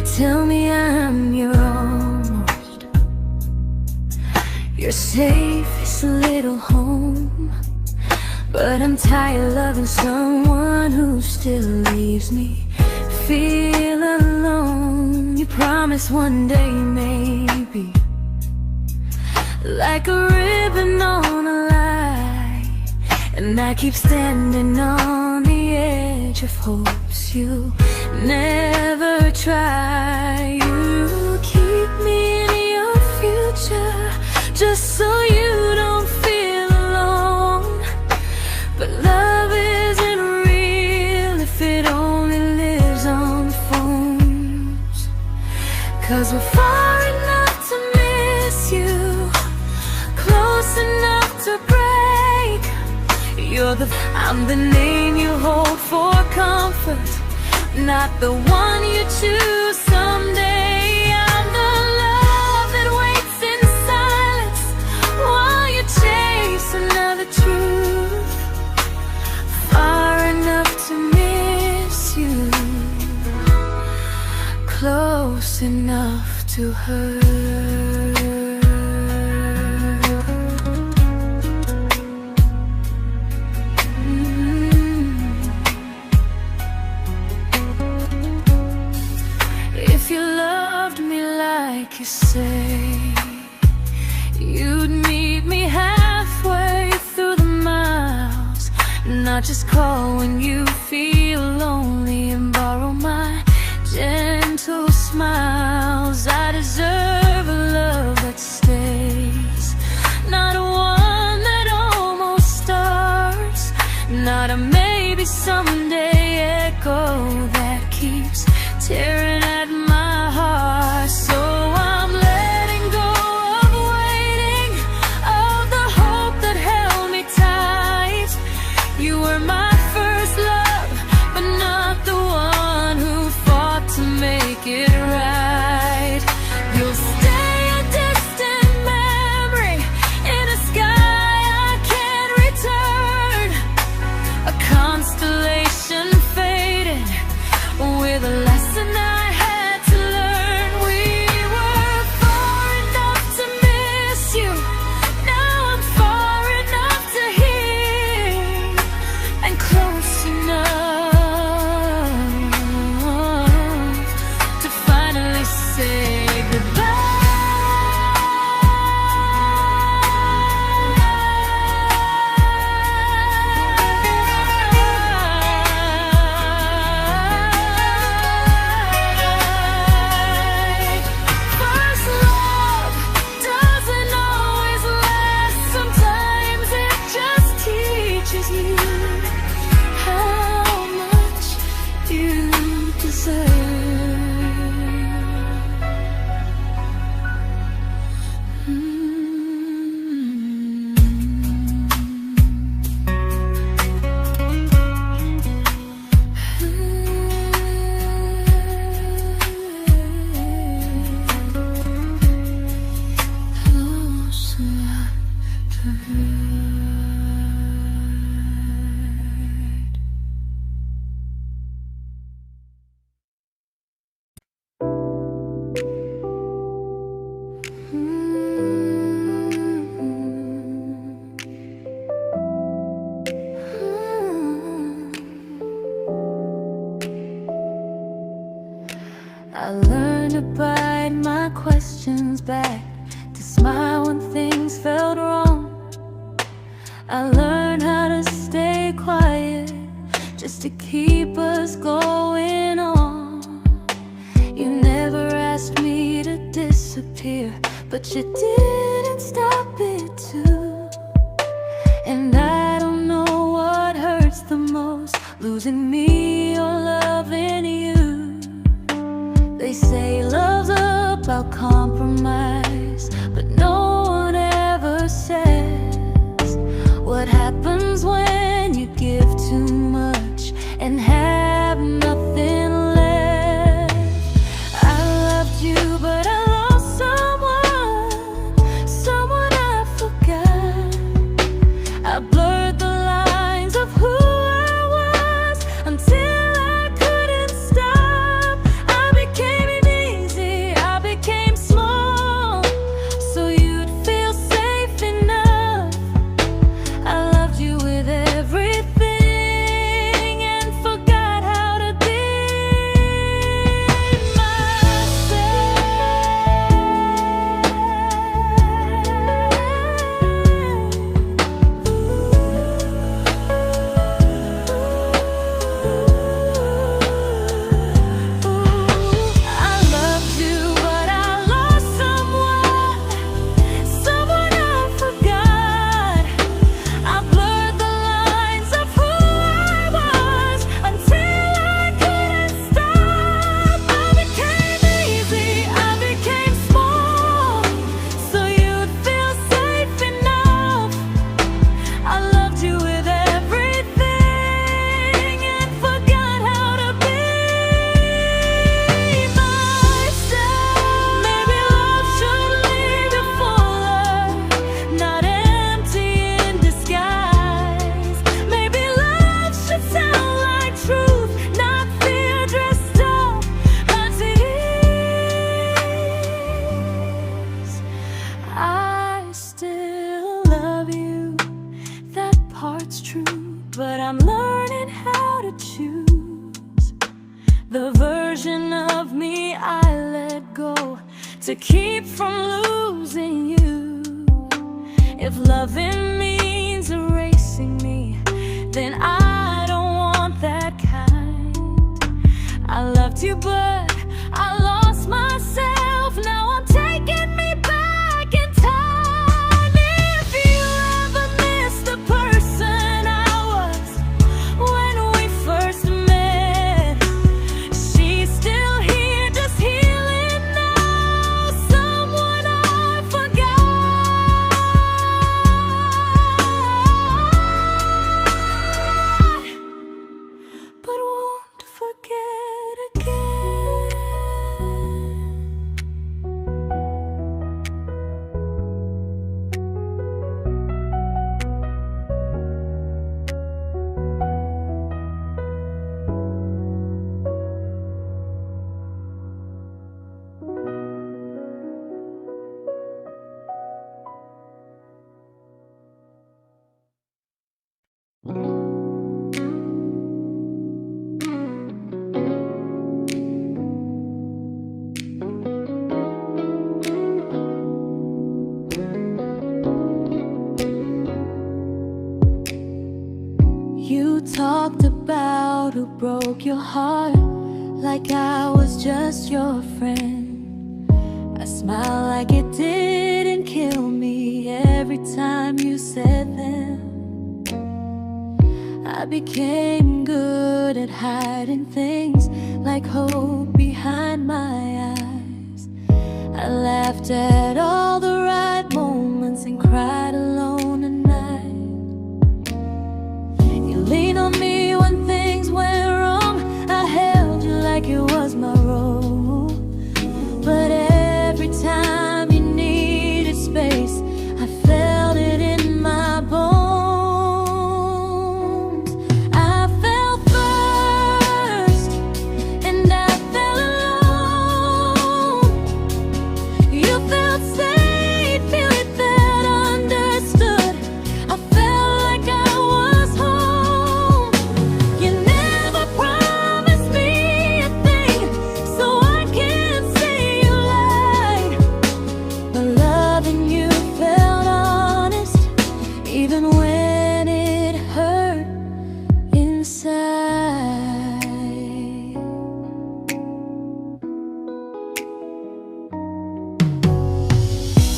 tell me I'm your almost, your safest little home. But I'm tired loving someone who still leaves me feel alone. You promise one day maybe, like a ribbon on a line, and I keep standing on the edge of hopes you never try. You keep me in your future just so you don't feel alone. But love isn't real if it only lives on phones. 'Cause we're far enough to miss you, close enough to break. I'm the name you hold for comfort, not the one you choose someday. I'm the love that waits in silence while you chase another truth. Far enough to miss you, close enough to hurt. If you loved me like you say, you'd meet me halfway through the miles, not just call when you feel lonely and borrow my gentle smiles. I deserve a love that stays, not a one that almost starts, not a maybe someday echo that keeps tearing at my heart. So I'm letting go of waiting, of the hope that held me tight. You were my first love, but not the one who fought to make it right. You'll stay a distant memory in a sky I can't return, a constellation faded with a lesson I had to learn. We were far enough to miss you, now I'm far enough to hear, and close enough to finally say goodbye. First love doesn't always last, sometimes it just teaches you how much you deserve. Close enough to hurt. I learned to bite my questions back, to smile when things felt wrong. I learned how to stay quiet just to keep us going on. You never asked me to disappear, but you didn't stop it too. And I don't know what hurts the most, losing me or loving you. They say love's about compromise, but no one ever says what happens when you give too much and have nothing left. I loved you, but I lost someone I forgot. I blurred the lines of who I was until I couldn't stop. I became to keep from losing you. If loving means erasing me, then I don't want that kind. I loved you, but I lost myself. Now I'm taking me back in time. If you ever miss the person I was when we first met, she's still here, just healing now. Someone I forgot, but won't forget again. You talked about who broke your heart, like I was just your friend. I smile like it didn't kill me every time you said them. I became good at hiding things like hope behind my eyes. I laughed at all the right moments and cried alone at night. You leaned on me when things went wrong. I held you like it was my role. But every time you needed space, I felt it in my bones. I fell first, and I fell alone. You felt safe, you felt understood. I felt like I was home. You never promised me a thing, so I can't say you lied. But loving you felt honest, even when it hurt inside.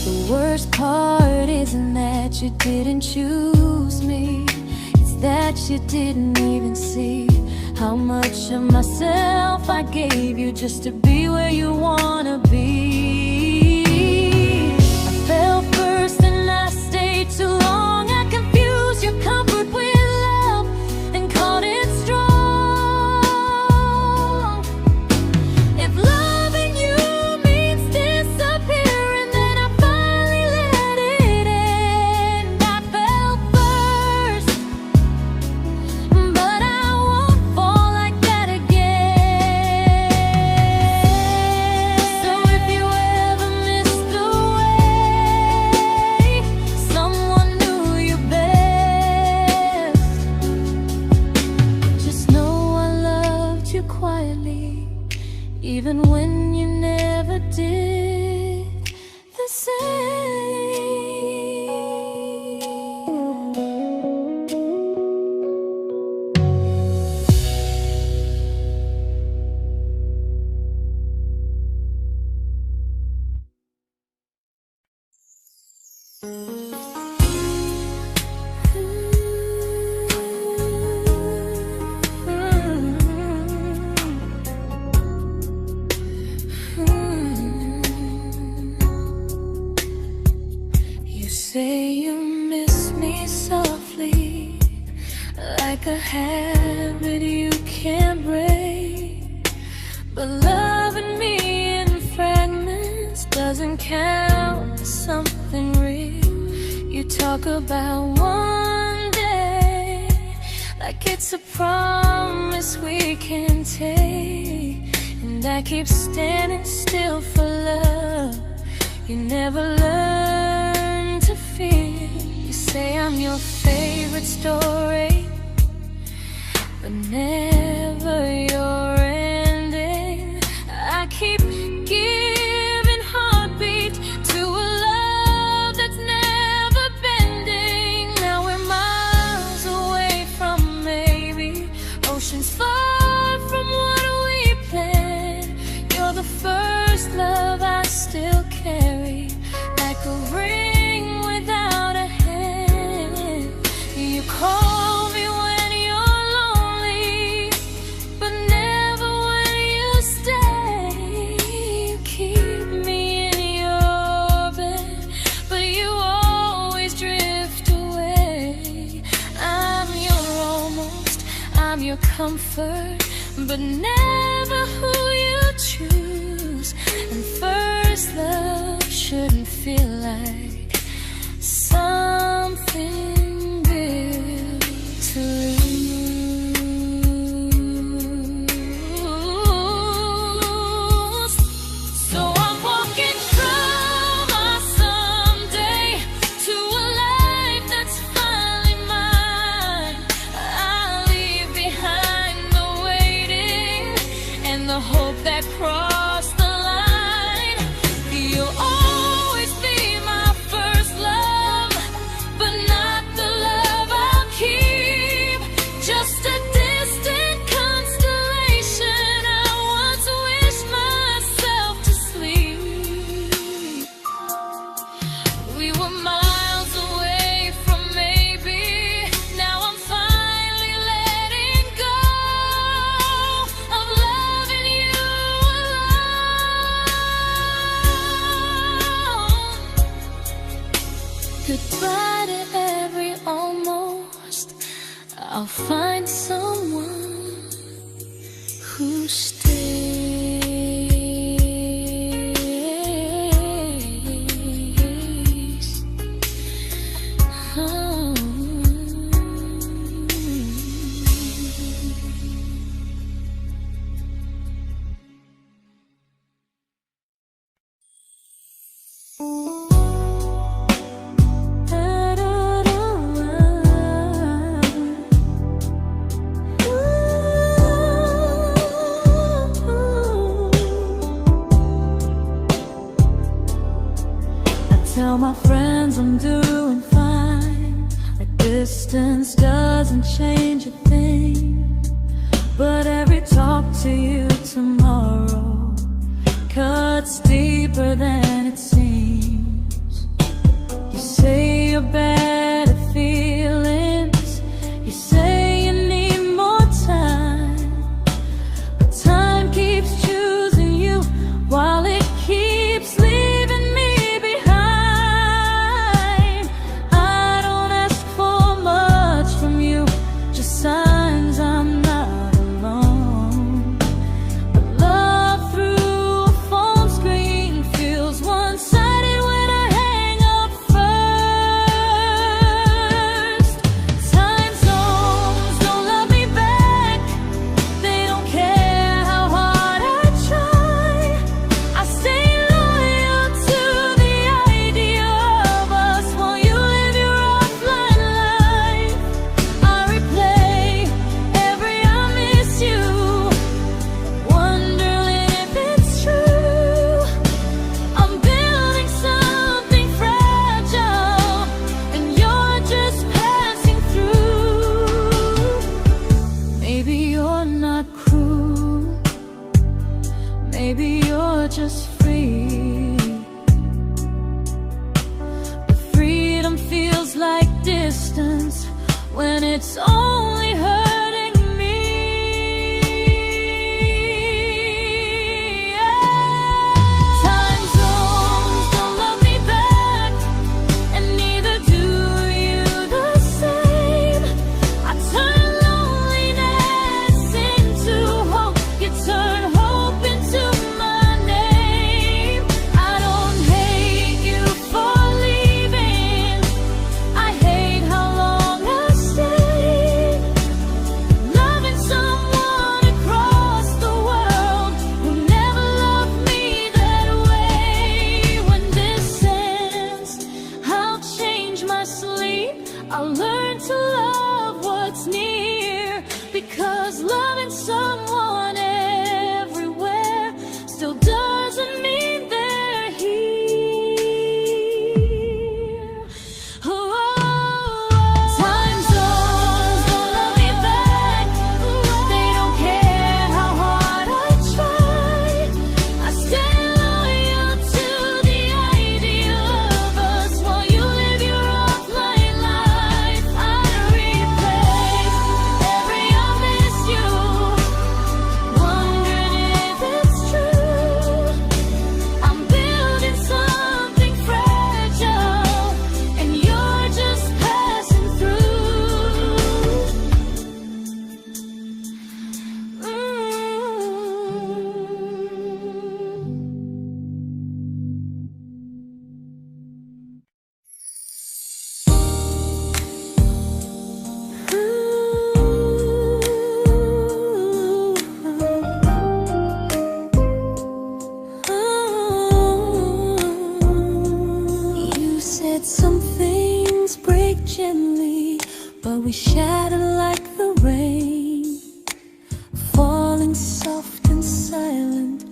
The worst part isn't that you didn't choose me, it's that you didn't even see how much of myself I gave you just to be where you wanna be. I fell first and I stayed too long. I confused your comfort with love and called it strong. If loving you means disappearing, then I finally let it end. I fell first, but I won't fall like that again. So if you ever missed the way someone knew you best, just know I loved you quietly, even when you never did the same. You say you miss me softly, like a habit you can't break. But loving me in fragments doesn't count as something real. You talk about one day like it's a promise we can take, and I keep standing still for love. You never learn to feel. You say I'm your favorite story, but never your ending. I keep giving heart first love I still carry like a ring without a hand. You call me when you're lonely, but never when you stay. You keep me in your bed, but you always drift away. I'm your almost, I'm your comfort, but never who you choose. And first love shouldn't feel like something built to lose. So I'm walking through my someday to a life that's finally mine. I'll leave behind the waiting and the hope that crossed the line. You'll always be my first love, but not the love I'll keep. Just a distant constellation I once wished myself to sleep. We were miles away from maybe. Now I'm finally letting go of loving you alone. Goodbye to every almost. I'll find someone who stays. Oh. Tell my friends I'm doing fine, that distance doesn't change a thing. But every talk to you tomorrow cuts deeper than it seems. You say you're bad at feelings, you say you need more time, but time keeps choosing you while it keeps leaving me behind. I don't ask for much from you, just signs I'm not alone. But love through a phone screen feels one-sided when I hang up first. Time zones don't love me back, they don't care how hard I try. I stay loyal to the idea of us while you live your offline life. I replay every I miss you, wondering if it's true. I'm building something fragile, and you're just passing through. Maybe you're not cruel, maybe you're just free. But freedom feels like distance when it's only hurting me. Time zones don't love me back, and neither do you the same. I turn loneliness into hope, you turn hope into my name. I don't hate you for leaving, I hate how long I stayed. but we shattered like the rain, falling soft and silent,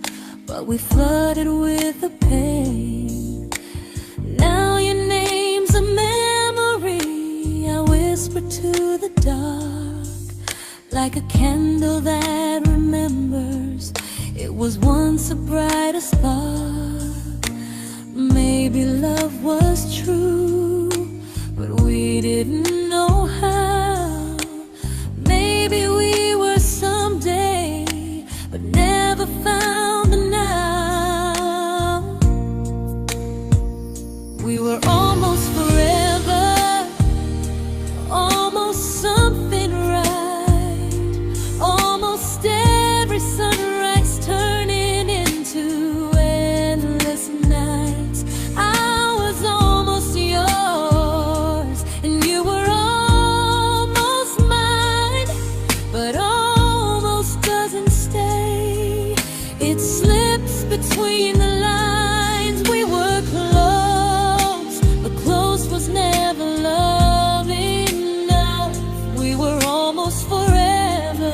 but we flooded with the pain. Now your name's a memory I whisper to the dark, like a candle that remembers it was once a brighter spark. Maybe love was true, but we didn't know how. Maybe we were someday, but never found the now. We were almost forever, almost something right, almost every sunrise turning into endless nights. I was almost yours, and you were almost mine, but almost doesn't stay. It slips between the lines. We were close, but close was never love enough. We were almost forever,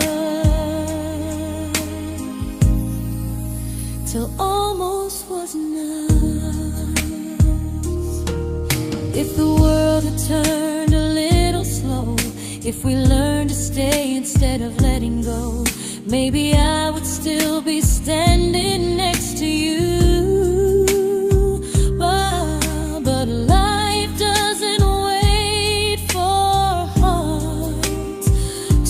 till almost was enough. If the world had turned a little slow, if we learned to stay instead of letting go, maybe I would still be standing next to you. But life doesn't wait for hearts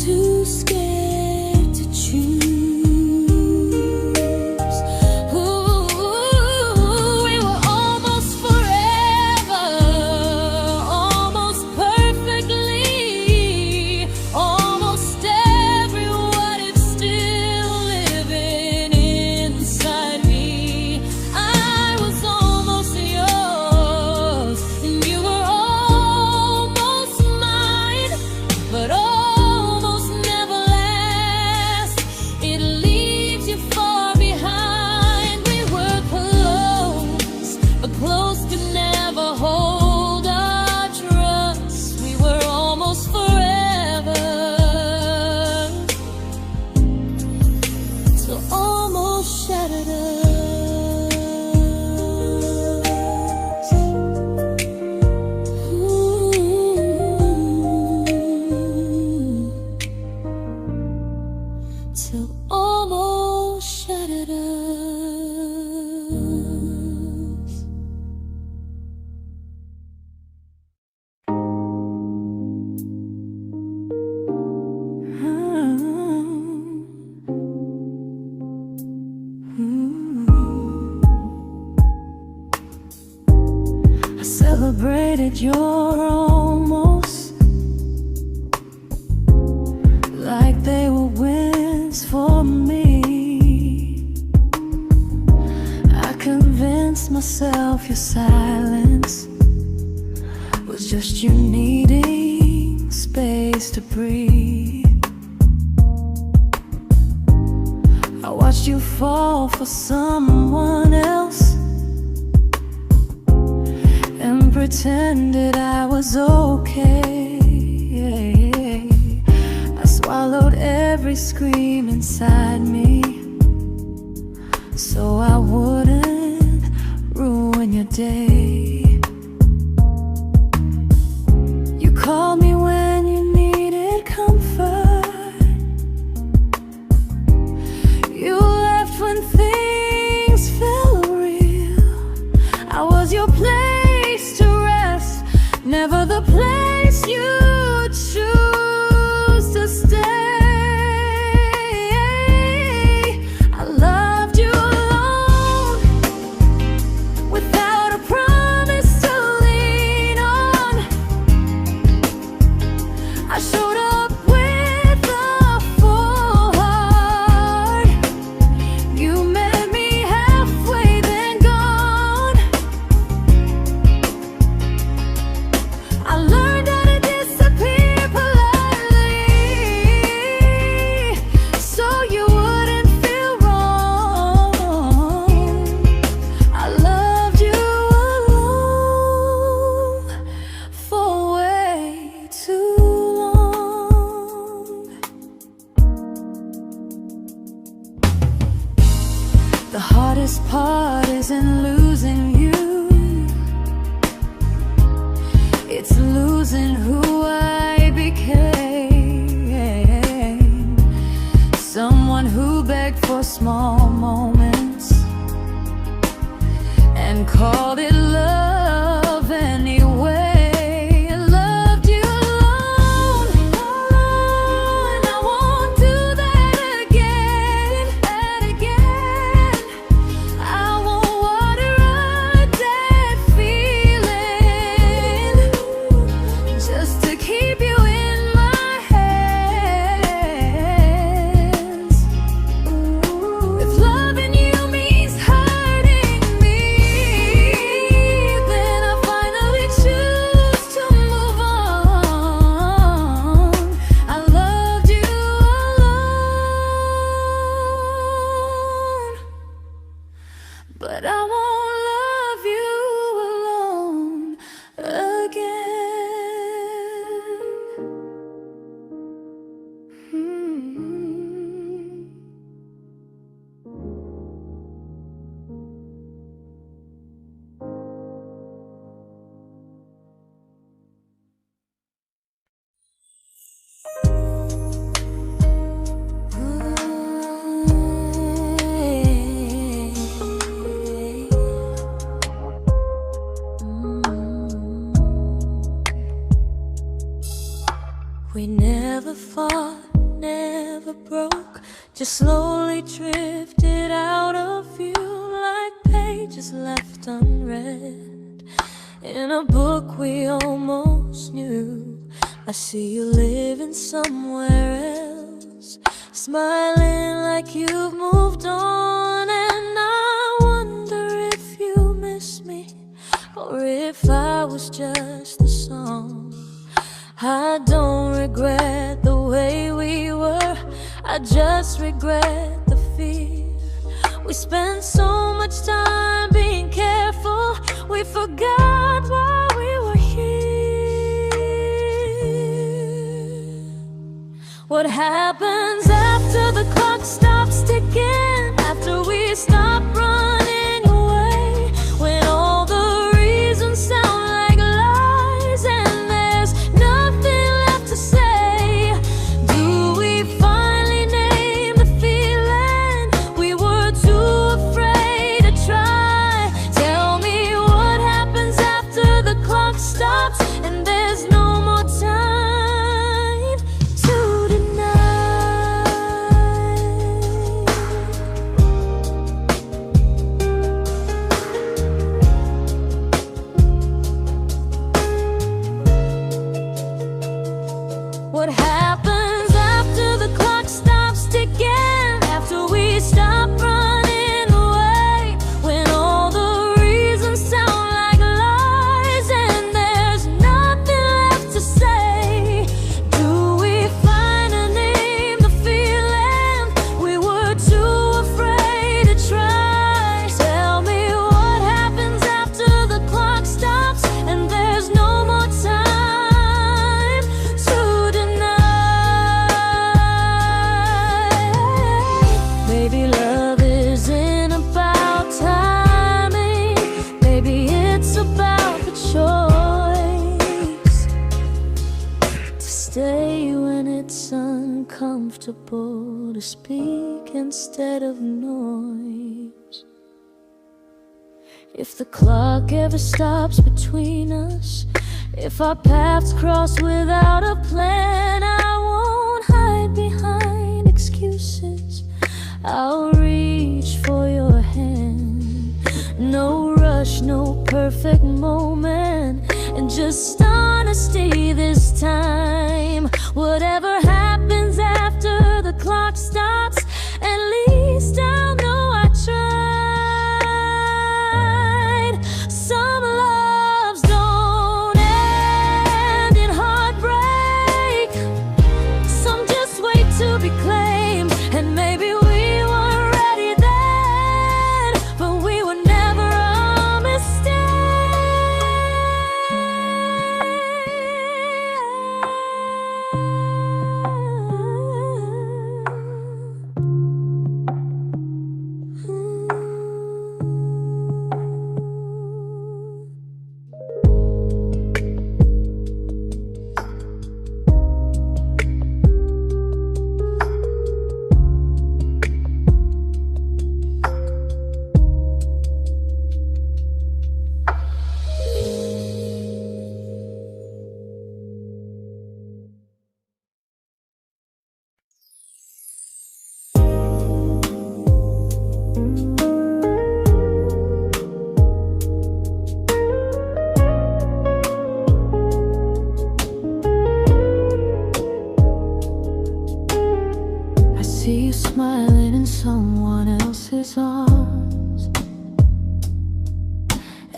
too scared to choose. Ooh, we were almost forever, almost perfectly, almost every what if still living inside me. I was almost yours, and you were almost mine, but almost never lasts. It leaves you far behind. We were close, but close could never hold our trust. We were almost forever, till almost shattered us. Ooh, till almost shattered us. I celebrated your almost like they were wins for me. I convinced myself your silence was just you needing space to breathe. I watched you fall for someone else and pretended I was okay. I swallowed every scream inside me so I wouldn't ruin your day. You called me when you needed comfort. You left when things felt real. I was your place to rest, never the place you choose to stay. I loved you alone heart isn't losing you, it's losing who I became. Someone who begged for small moments and called it love anyway. Loved you alone, and I won't do that again, I won't water a dead feeling just to keep you in my hands. If loving you means hurting me, then I finally choose to move on. I loved you alone, but I won't love you alone again. We never fought, never broke, just slowly drifted out of view like pages left unread in a book we almost knew. I see you living somewhere else, smiling like you've moved on, and I wonder if you miss me or if I was just a song. I don't regret the way we were, I just regret the fear. We spent so much time being careful, we forgot why we were here. What happens after the clock stops ticking, after we stop running away, when all the reasons sound like lies and there's nothing left to say? Do we finally name the feeling we were too afraid to try? Tell me what happens after the clock stops and there's no more time to deny. What happens after the clock stops ticking, after we stop running away, when all the reasons sound like lies and there's nothing left to say? Do we finally name the feeling we were too afraid to try? Tell me what happens after the clock stops and there's no more time to deny. Maybe love isn't about timing, maybe it's about the choice to stay when it's uncomfortable, to speak instead of noise. If the clock ever stops between us, if our paths cross without a plan, I won't hide behind excuses, I'll reach for your hand. No rush, no perfect moment, and just honesty this time. Whatever happens after the clock stops, at least I'll know I tried. Some loves don't end in heartbreak, some just wait to be claimed, and maybe we weren't ready then, but we were never a mistake.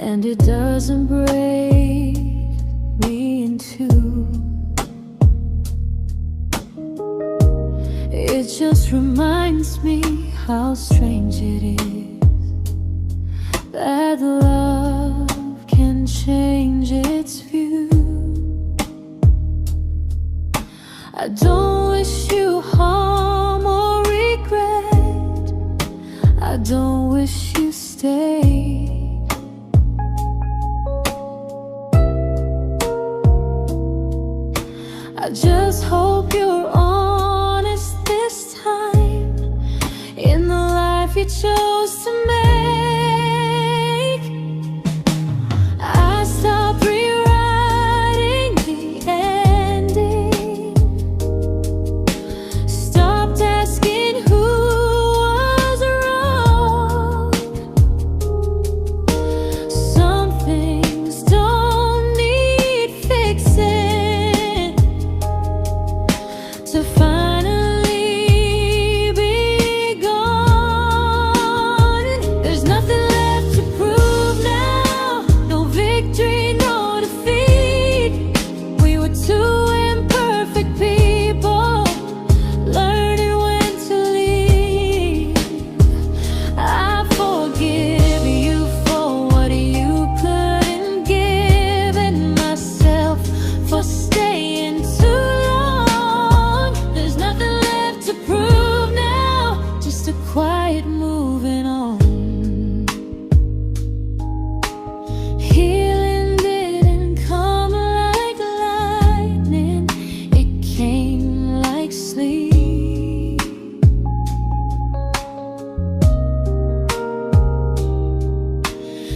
and it doesn't break me in two. It just reminds me how strange it is that love can change its view. I don't wish you harm or regret. I don't wish you stayed. I just hope you're honest this time in the life you chose to make. I stopped rewriting the ending, stopped asking who was wrong. Some things don't need fixing to finally be gone. There's nothing left to prove now, no victory, no defeat. We were two imperfect people, learning when to leave. I forgive you for what you couldn't give, and myself for staying too long. There's nothing left to prove now, just a quiet moving on. Healing didn't come like lightning, it came like sleep.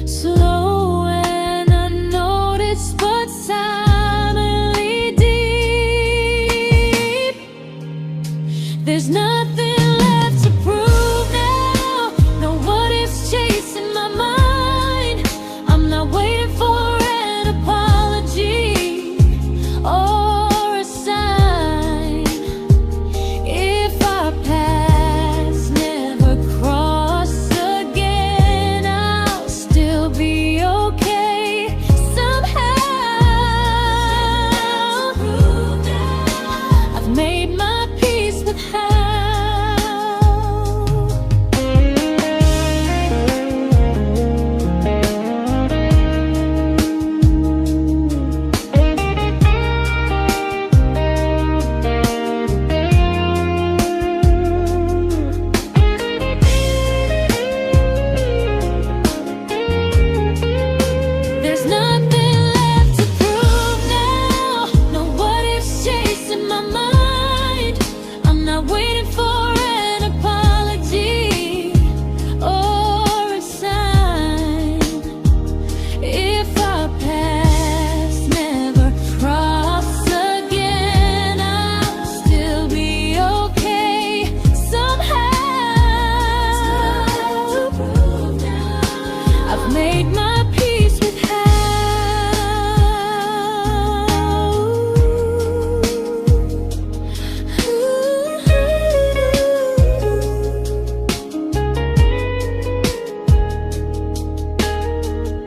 Slow and unnoticed, but silently deep. There's nothing left to prove now, no what ifs chasing my mind. I'm not waiting for an apology or a sign. If our paths never cross again, I'll still be okay somehow. I've made my peace with how. There's nothing left to prove now, no what ifs chasing my mind. I'm not waiting for an apology or a sign. If our paths never cross again, I'll still be okay somehow. I've made my peace with how.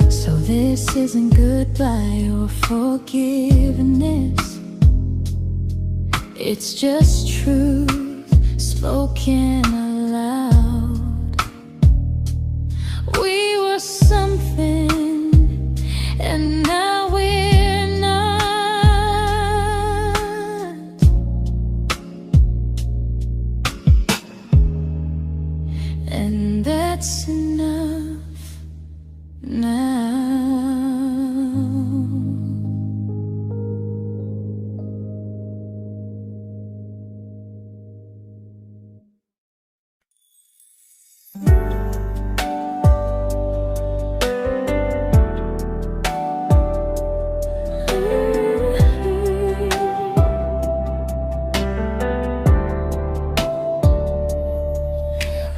So this isn't goodbye or forgiveness, it's just truth spoken aloud. We were something, and now we're not. And that's enough now.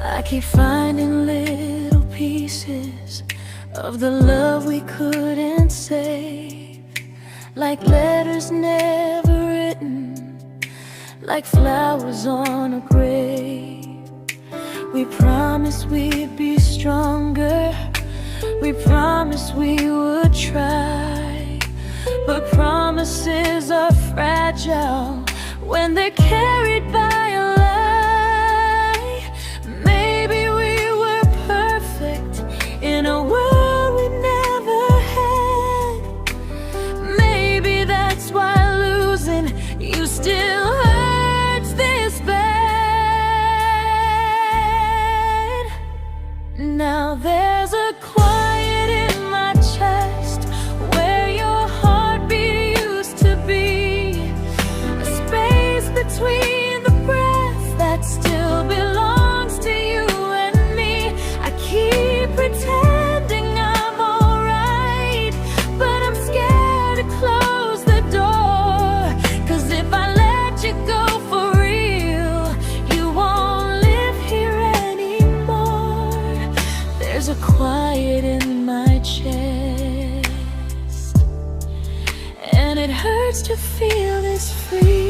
I keep finding little pieces of the love we couldn't save, like letters never written, like flowers on a grave. We promised we'd be stronger, we promised promised we would try, but promises are fragile when they're carried by a lie. Maybe we were perfect in a world we never had. Maybe that's why losing you still hurts this bad. Now there's a quiet in my chest where your heartbeat used to be, a space between the breath that still belongs to you and me. I keep pretending I'm alright, but I'm scared to close the door, 'cause if I let you go for real, you won't live here anymore. There's a quiet in my chest, and it hurts to feel this free.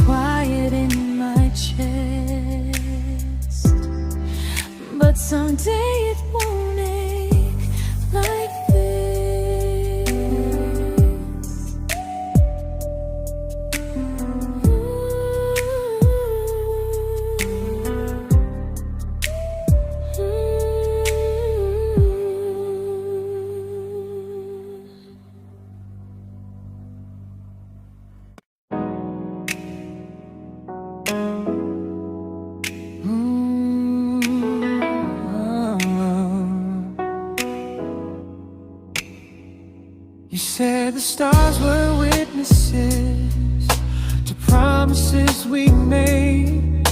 Quiet in my chest, but someday it won't ache like this. You said the stars were witnesses to promises we made,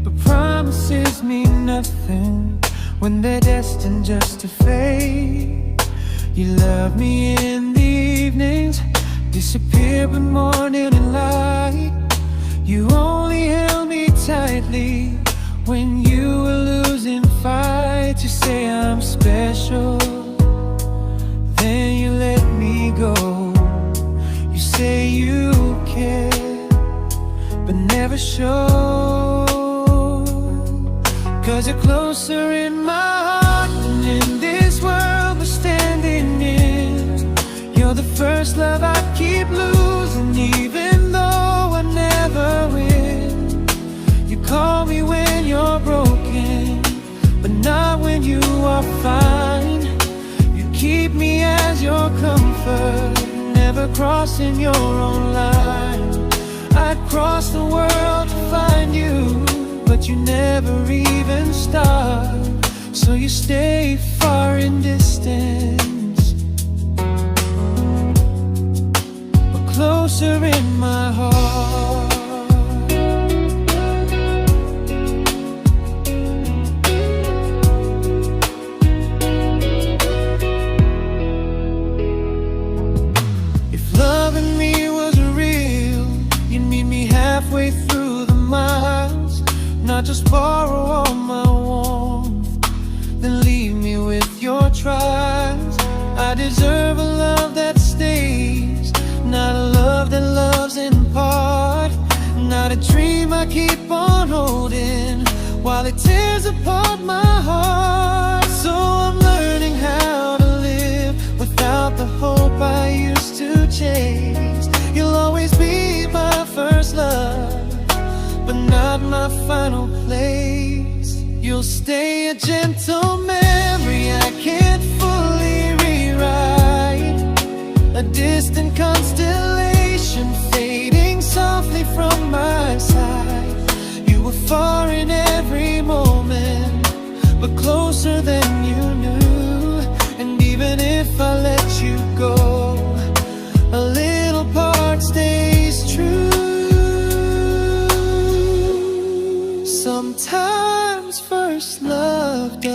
but promises mean nothing when they're destined just to fade. You love me in the evenings, disappear when morning and light. You only held me tightly when you were losing fights. You say I'm special, then you let me go. You say you care, but never show, 'cause you're closer in my heart than in this world we're standing in. You're the first love I keep losing, even though I never win. You call me when you're broken, but not when you are fine. Keep me as your comfort, never crossing your own line. I'd cross the world to find you, but you never even start. So you stay far in distance, but closer in my heart. Halfway through the miles, not just borrow all my warmth, then leave me with your trials. I deserve a love that stays, not a love that loves in part, not a dream I keep on holding while it tears apart my heart. So I'm learning how to live without the hope I used to chase. You'll always be my first love, but not my final place. You'll stay a gentle memory I can't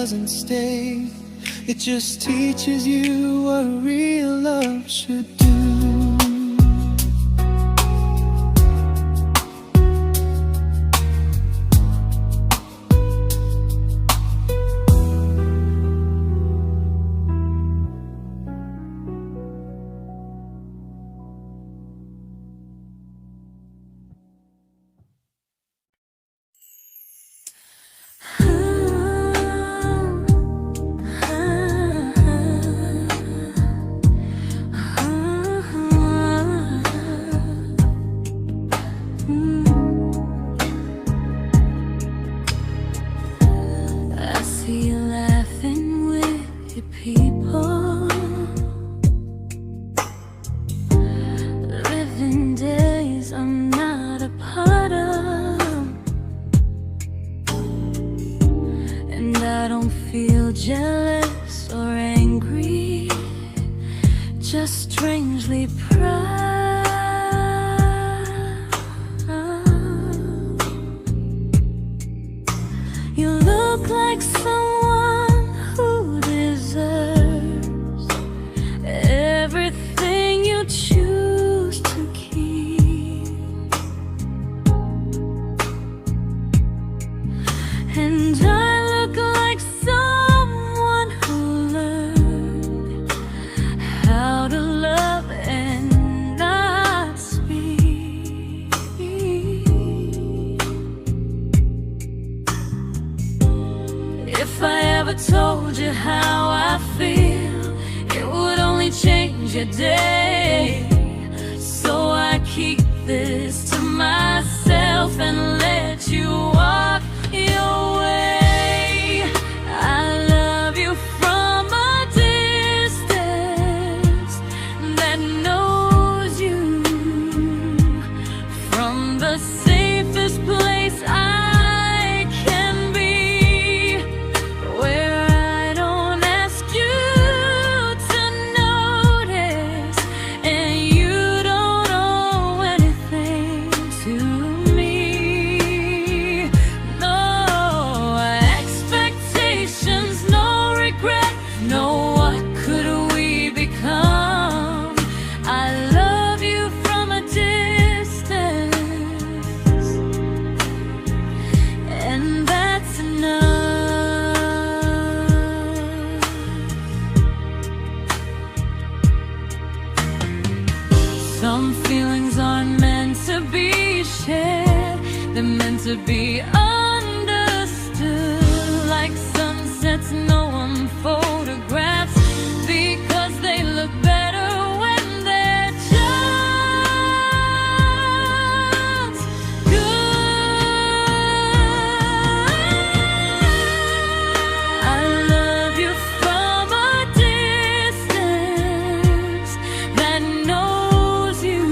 doesn't stay. It just teaches you what real love should do. I see you laughing with your people, living days I'm not a part of, and I don't feel jealous or angry, just strangely proud. You look like someone who deserves everything you choose to keep, and I look like someone who learned how to love and not speak. If I ever told you how I feel, it would only change your day. So I keep this to myself and let you walk your way. I love you from a distance that knows you, from the safest place I can be, where I don't ask you to notice, and you don't owe anything to me. No expectations, no regret, no what could we become. I love you from a distance, and that's enough. Some feelings aren't meant to be shared, they're meant to be understood, like sunsets no one photographs, because they look better when they're just good. I love you from a distance that knows you,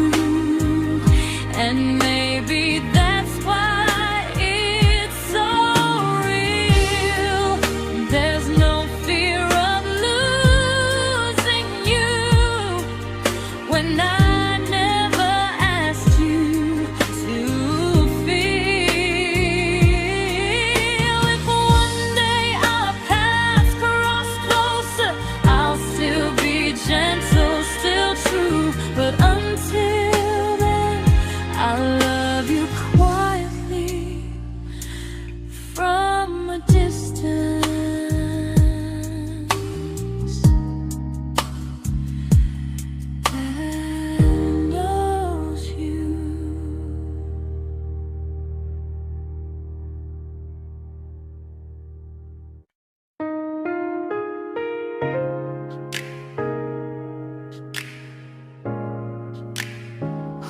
and maybe that's why it's so real. There's no fear of losing you when I never asked you to feel. If one day our paths cross closer, I'll still be gentle, still true, but until then, I'll love you quietly from a distance that knows you.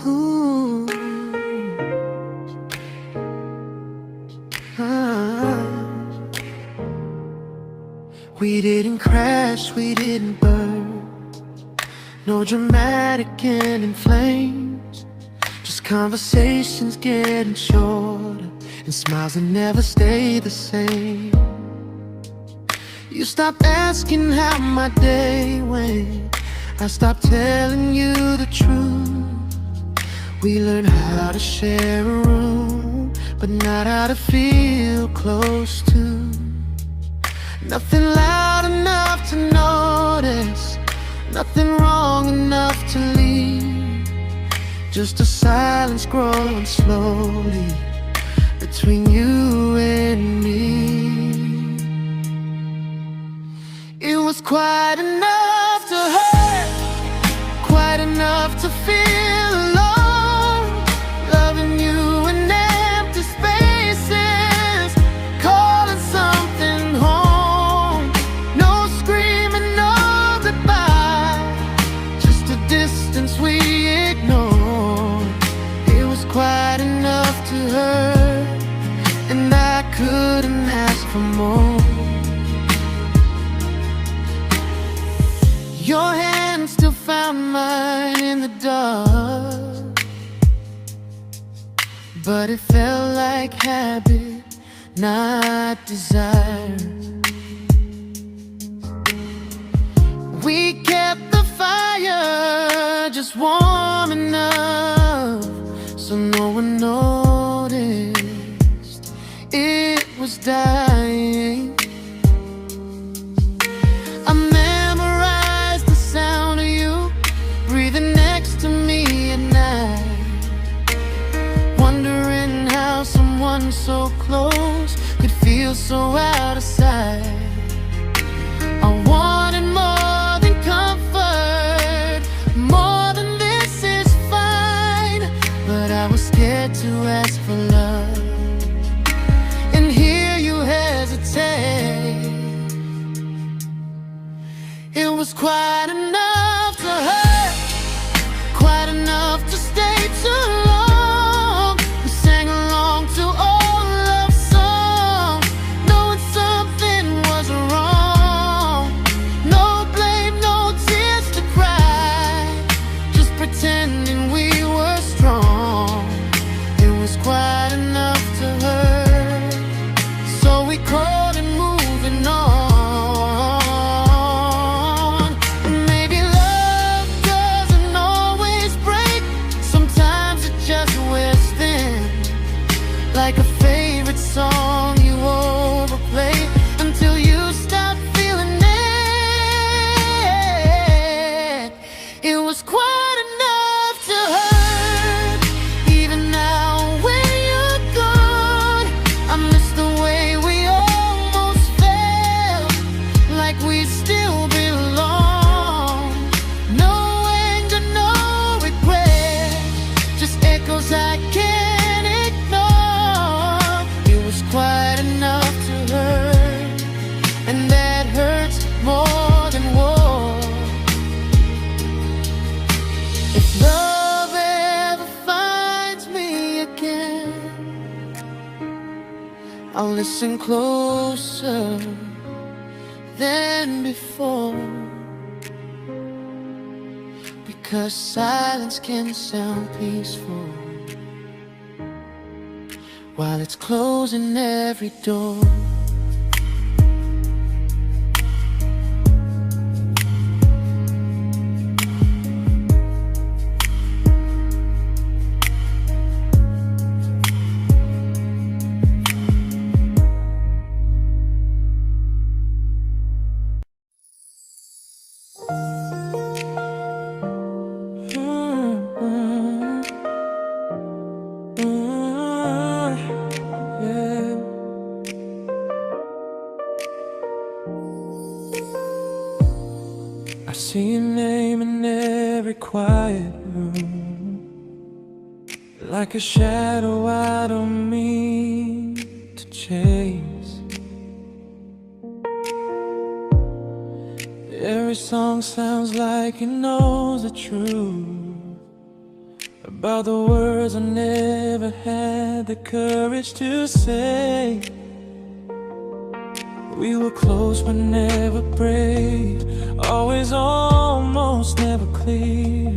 Ooh. Ah. We didn't crash, we didn't burn, no dramatic end in flames, just conversations getting shorter, and smiles that never stay the same. You stopped asking how my day went, I stopped telling you the truth. We learned how to share a room, but not how to feel close to. Nothing loud enough to notice, nothing wrong enough to leave. Just a silence growing slowly between you and me. It was quite enough to hurt, quite enough to feel alone, loving you in empty spaces, calling something home. No screaming, no goodbye, just a distance we ignored. It was quite enough to hurt, and I couldn't ask for more. Your hand still found mine in the dark, but it felt like habit, not desire. We kept the fire just warm enough so no one noticed it was dying. I memorized the sound of you breathing next to me at night, wondering how someone so close could feel so out of sight. I wanted more than comfort, more than this is fine, but I was scared to ask for love and hear you hesitate. It was quite enough to hurt, quite enough to stay too long. We sang along to old love songs, knowing something was wrong. No blame, no tears to cry, just pretending we were strong. It was quite enough to hurt, so we crawled and moving on. Like a favorite song you overplay until you stop feeling it. It was quite enough to hurt. Even now when you're gone, I miss the way we almost felt, like we still belong. No anger, no regret, just echoes I can't ignore. It was quite enough to hurt, and that hurts more than war. If love ever finds me again, I'll listen closer than before, because silence can sound peaceful while it's closing every door. I see your name in every quiet room, like a shadow I don't mean to chase. Every song sounds like it knows the truth about the words I never had the courage to say. We were close but never brave, always almost never clear.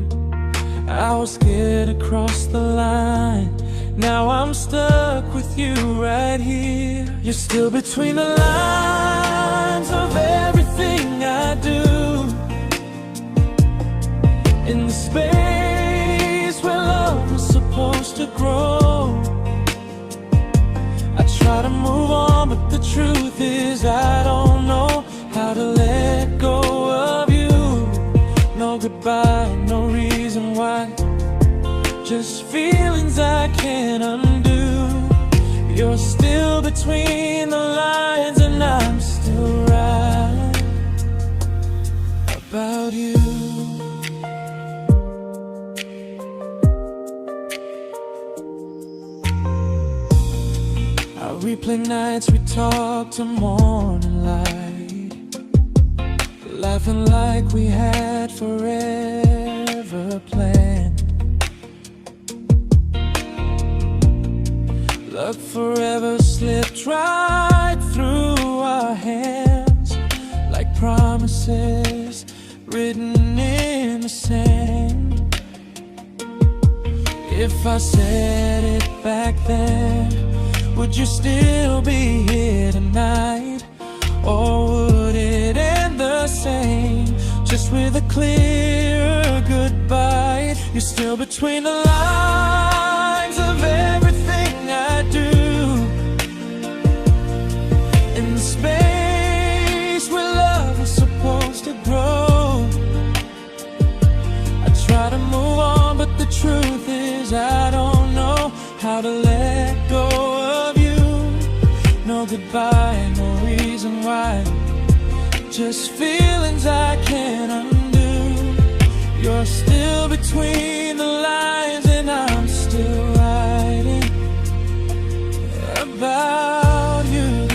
I was scared to cross the line, now I'm stuck with you right here. You're still between the lines of everything I do, in the space where love was supposed to grow. I try to move on, but the truth is I don't know Sleepless nights we talk to morning light, laughing like we had forever planned. Luck forever slipped right through our hands, like promises written in the sand. If I said it back then, would you still be here tonight? Or would it end the same, just with a clear goodbye? You're still between the lines of everything I do, in the space where love was supposed to grow. I try to move on, but the truth is I don't know how to let go of you. No goodbye, no reason why, just feelings I can't undo. You're still between the lines and I'm still writing about you.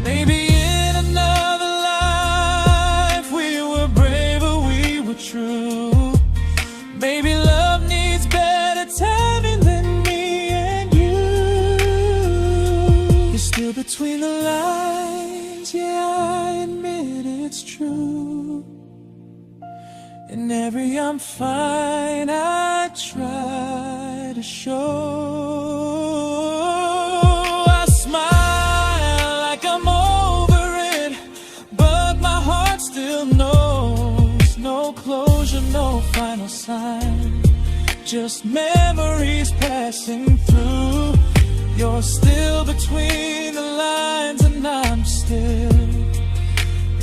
Maybe in another life we were braver, we were true. Maybe love needs better timing than me and you. You're still between the lines, yeah, I admit it's true. In every I'm fine I try to show. I smile like I'm over it, but my heart still knows. No closure, no final sign, just memories passing through. You're still between the lines and I'm still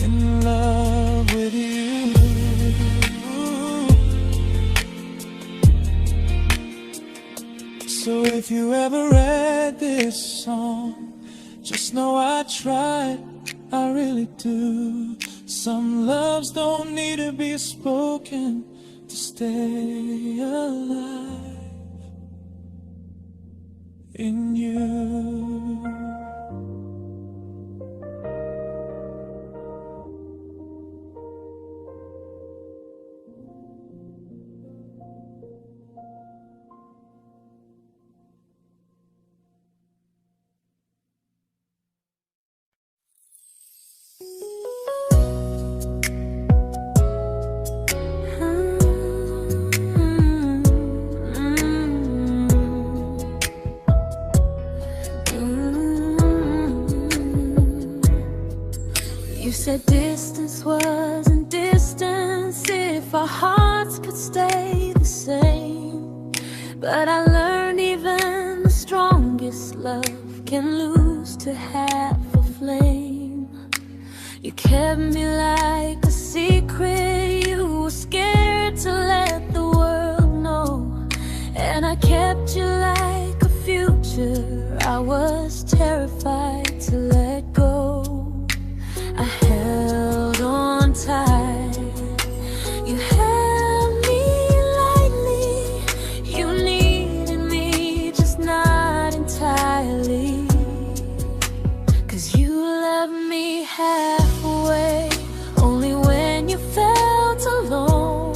in love with you. So if you ever read this song, just know I tried, I really do. Some loves don't need to be spoken to stay alive in you. You said distance wasn't distance if our hearts could stay the same. But I learned even the strongest love can lose to half a flame. You kept me like a secret, you were scared to let the world know. And I kept you like a future, I was terrified to let go. I held on tight, you held me lightly. You needed me, just not entirely. 'Cause you loved me halfway, only when you felt alone.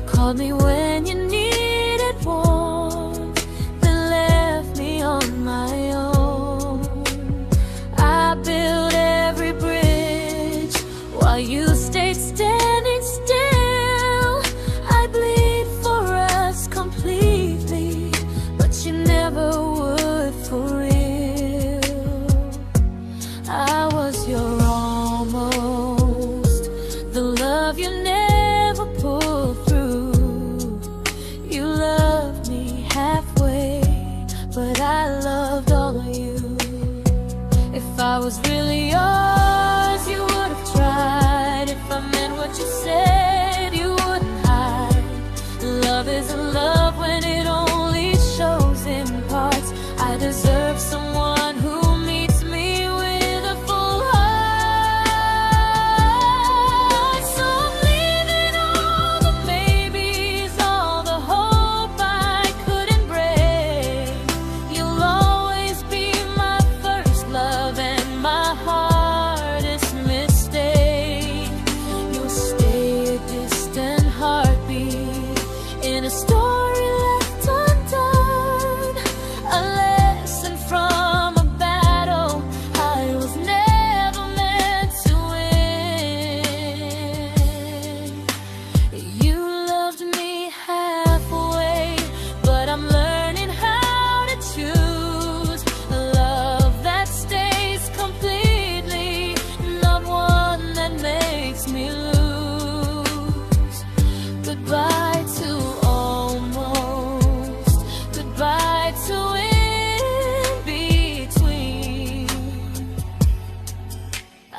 Called me when you needed warmth, then left me on my own.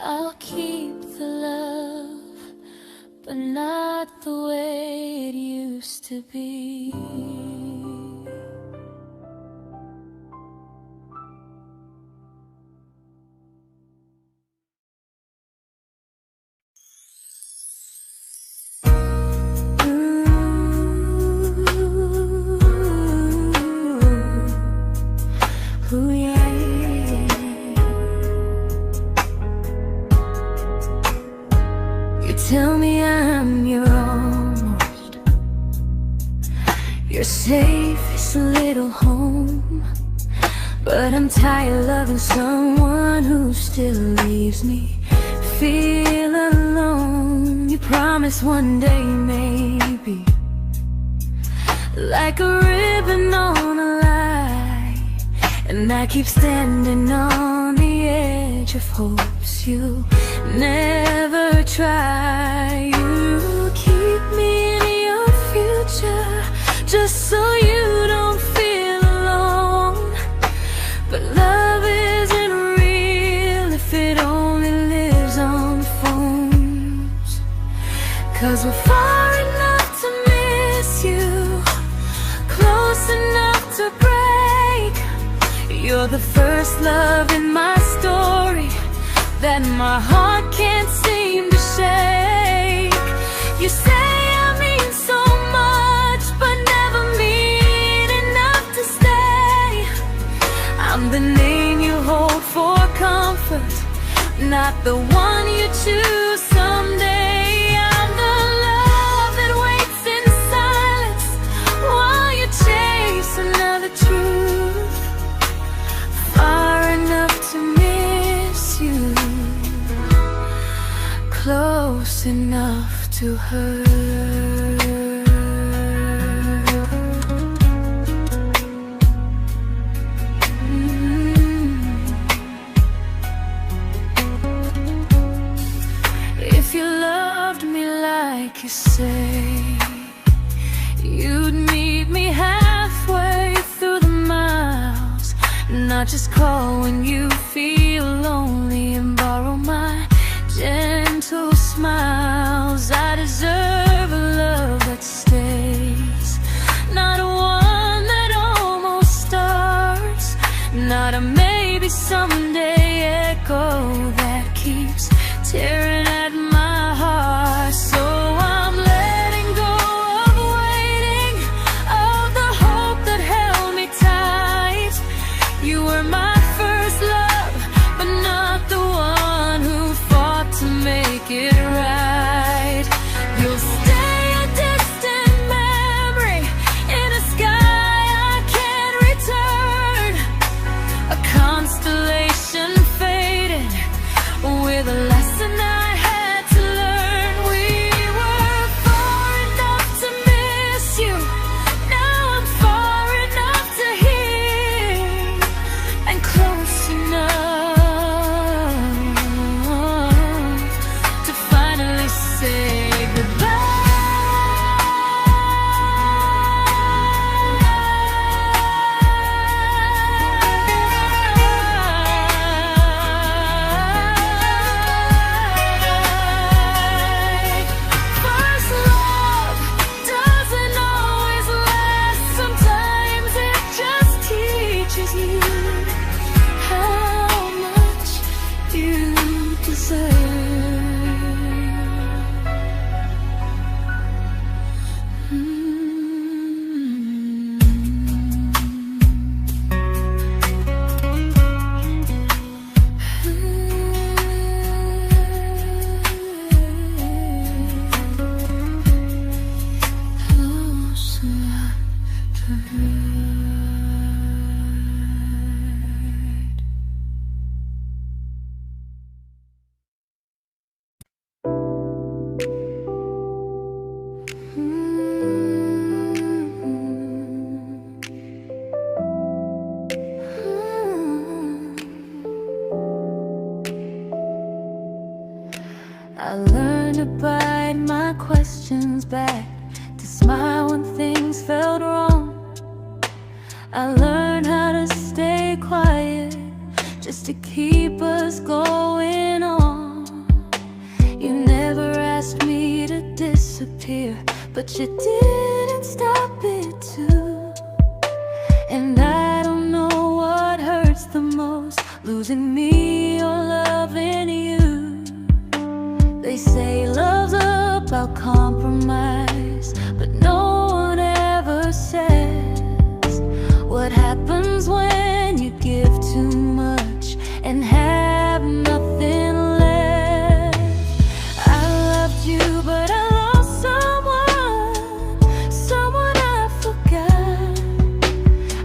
I'll keep the love, but not the way it used to be. Ooh, yeah, yeah. You tell me I'm your almost, your safest little home, but I'm tired loving someone who still leaves me feel alone. You promise one day maybe, like a ribbon on a line, and I keep standing on the edge of hopes you never try. You keep me in your future just so you don't feel alone. But love isn't real if it only lives on the phones. 'Cause we're far enough to miss you, close enough to break. You're the first love in my story that my heart can't seem to shake. You say I mean so much, but never mean enough to stay. I'm the name you hold for comfort, not the one you choose someday. I'm the love that waits in silence while you chase another truth. Far enough to miss you, close enough to hurt. If you loved me like you say, you'd meet me halfway through the miles, not just call when you feel lonely and borrow my gentle smiles. I deserve a love that stays, not one that almost starts, not a maybe someday echo that keeps tearing at my heart. So I'm letting go of waiting, of the hope that held me tight. You were my first love, but not the one who fought to make it right. You'll stay a distant memory in a sky I can't return, a constellation faded with a lesson I had to learn. We were far enough to miss you, now I'm far enough to hear, and close enough to finally say goodbye. First love doesn't always last, sometimes it just teaches you how much you deserve. Close enough to hurt. I learned to bite my questions back, to smile when things felt wrong. I learned how to stay quiet just to keep us going on. disappear, but you didn't stop it too. And I don't know what hurts the most, losing me or loving you. They say love's about compromise, but no one ever says what happens when you give too much and have nothing left. I loved you, but I lost someone I forgot.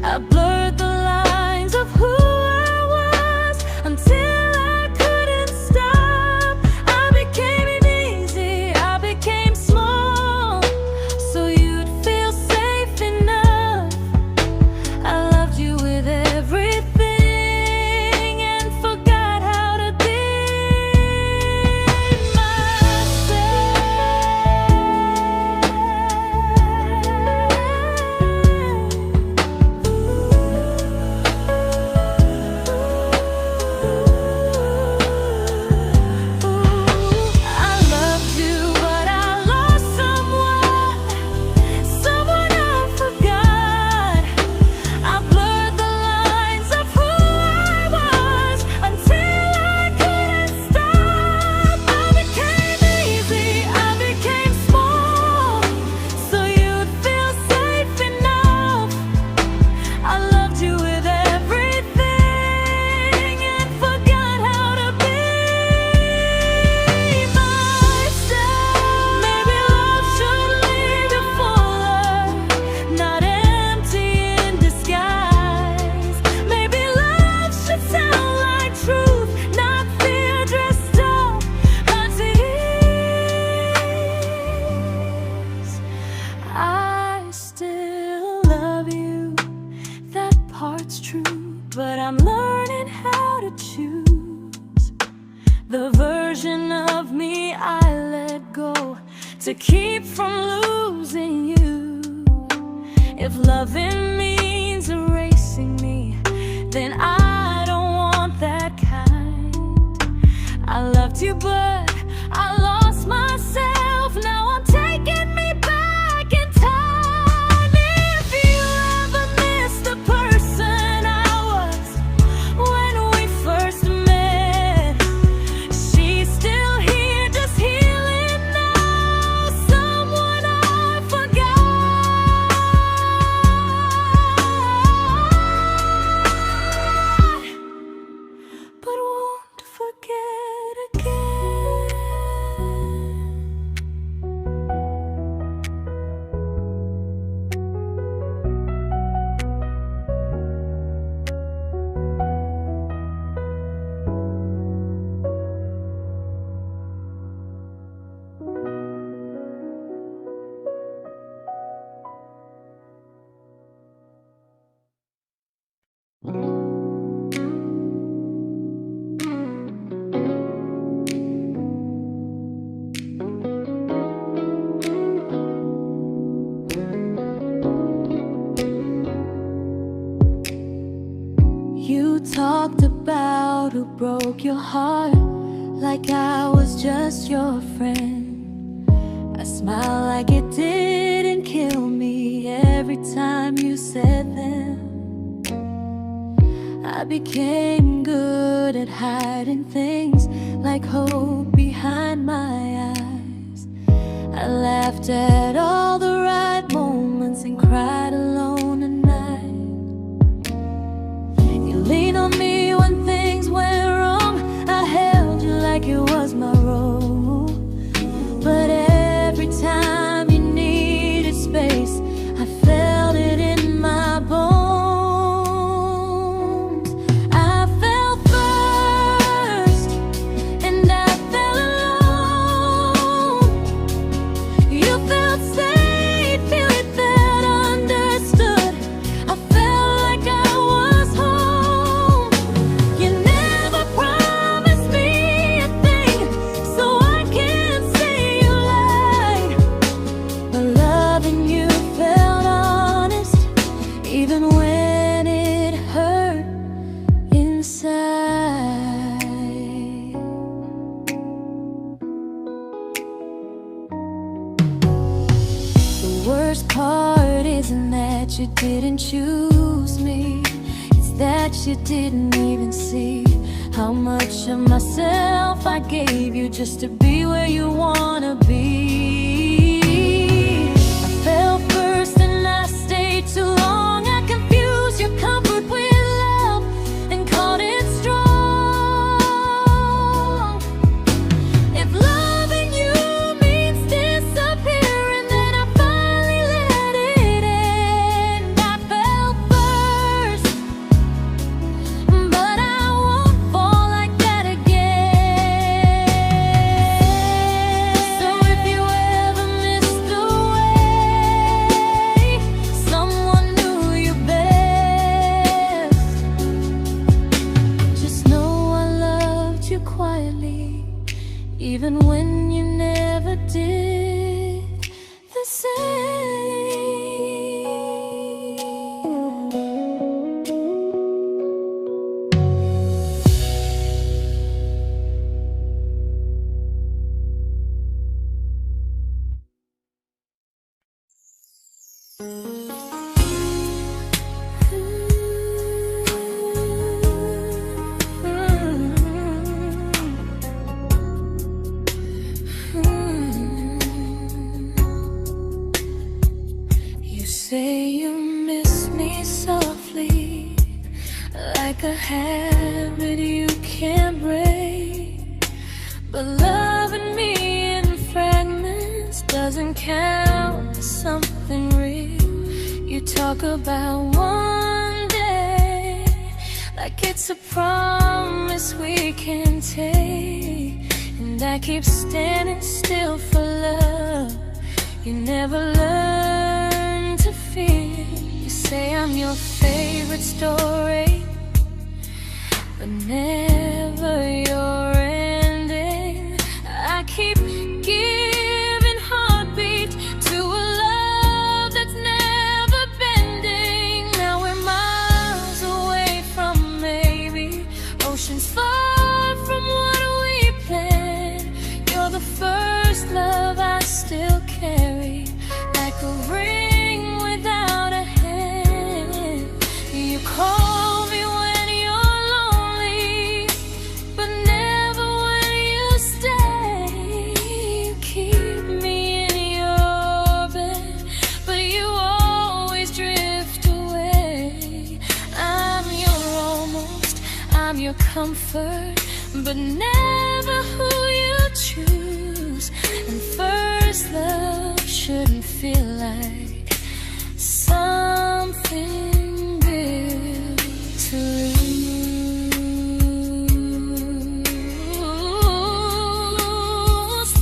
I blurred the lines of who I was until I couldn't stop. I became easy, I became small, so you'd feel safe enough. I loved you with everything and forgot how to be but I'm learning how to choose the version of me I let go to keep from losing you. If loving means erasing me, then I don't want that kind. I loved you, but I lost myself. Now I'm taking me back in time. If you ever miss the person I was when we first met, she's still here, just healing now. Someone I forgot, but won't forget again. You talked about who broke your heart, like I was just your friend. I smile like it didn't kill me every time you said them. I became good at hiding things like hope behind my eyes. I laughed at all the right moments and cried alone at night. You leaned on me when things went wrong. I held you like it was my role. But every time you needed space, I felt it in my bones. I fell first, and I fell alone. You felt safe, you felt understood. worst part isn't that you didn't choose me, it's that you didn't even see how much of myself I gave you just to be where you wanna be. I fell first and I stayed too long. I confused your comfort with love and caught it strong. If loving you means disappearing, then I finally let it end. I fell first, but I won't fall like that again. So if you ever missed the way someone knew you best, just know I loved you quietly, even when you never did the same. You say you miss me softly, like a habit you can't break. But loving me in fragments doesn't count as something real. You talk about one day like it's a promise we can take, and I keep standing still for love. You never learn to feel. You say I'm your favorite story, but never your ending. I keep giving heartbeat to a love that's never bending. Now we're miles away from maybe oceans far from what we planned. You're the first love I still carry, like a ring without a hand. You call me when you're lonely, but never when you stay. You keep me in your bed, but you always drift away. I'm your almost, I'm your comfort, but never who you choose. And first love shouldn't feel like something built to lose.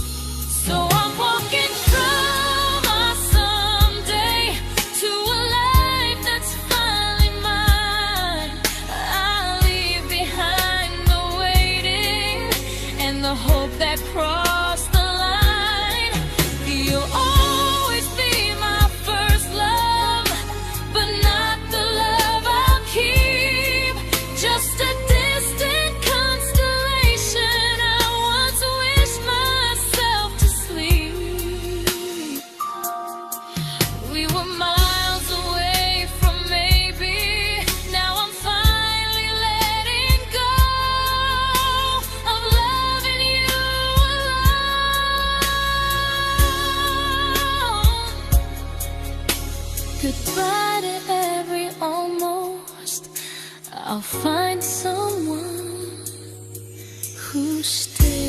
So I'm walking from my someday to a life that's finally mine. I'll leave behind the waiting and the hope that crossed the line. You'll always be my first love, but not the love I'll keep. Just a distant constellation I once wished myself to sleep. We were miles away from maybe. Now I'm finally letting go of loving you alone. Goodbye to every almost. I'll find someone who stays.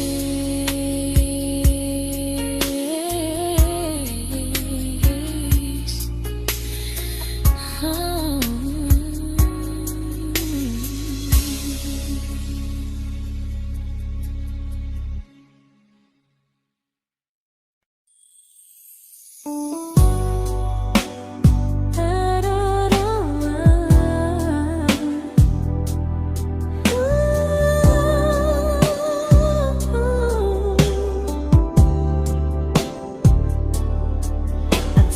Oh.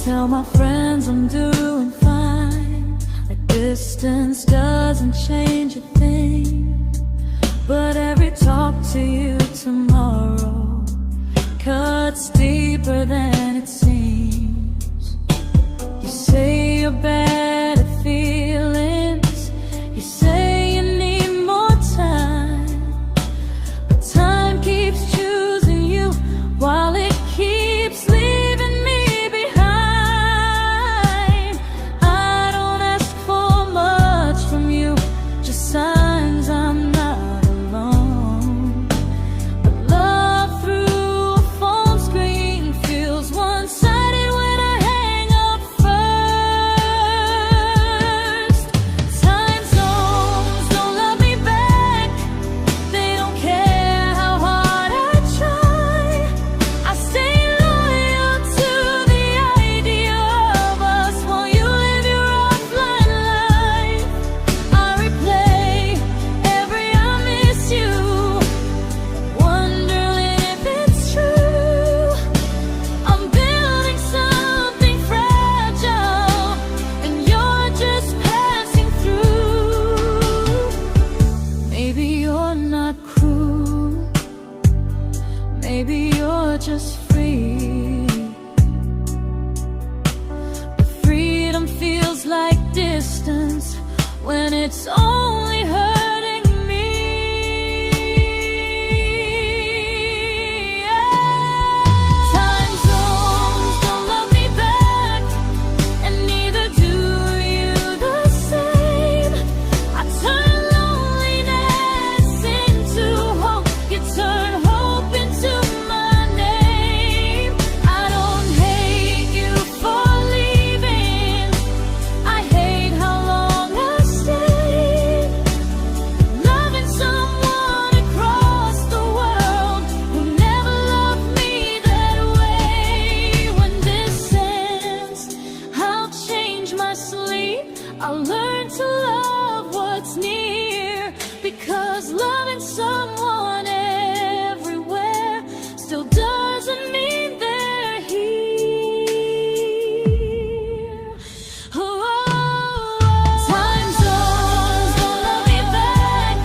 Tell my friends I'm doing fine. A distance doesn't change a thing. But every talk to you tomorrow cuts deeper than it seems. you're bad at feelings. You say you need more time, but time keeps choosing you while it keeps leaving me behind. I don't ask for much from you, just signs I'm not alone. But love through a phone screen feels one-sided when I hang up first. Time zones don't love me back. They don't care how hard I try. I stay loyal to the idea of us while you live your offline life. I replay every I miss you, wondering if it's true. I'm building something fragile, and you're just passing through. Maybe you're not cruel, maybe you're just free. But freedom feels like distance when it's only hurting me. Time zones don't love me back, and neither do you the same. I turn loneliness into hope. You turn hope into my name. I don't hate you for leaving. I hate how long I stayed. Loving someone across the world who never loved me that way. When this ends, I'll change my sleep. I'll learn to love what's near, because loving someone everywhere still doesn't mean they're here. Oh, time zones don't love me back.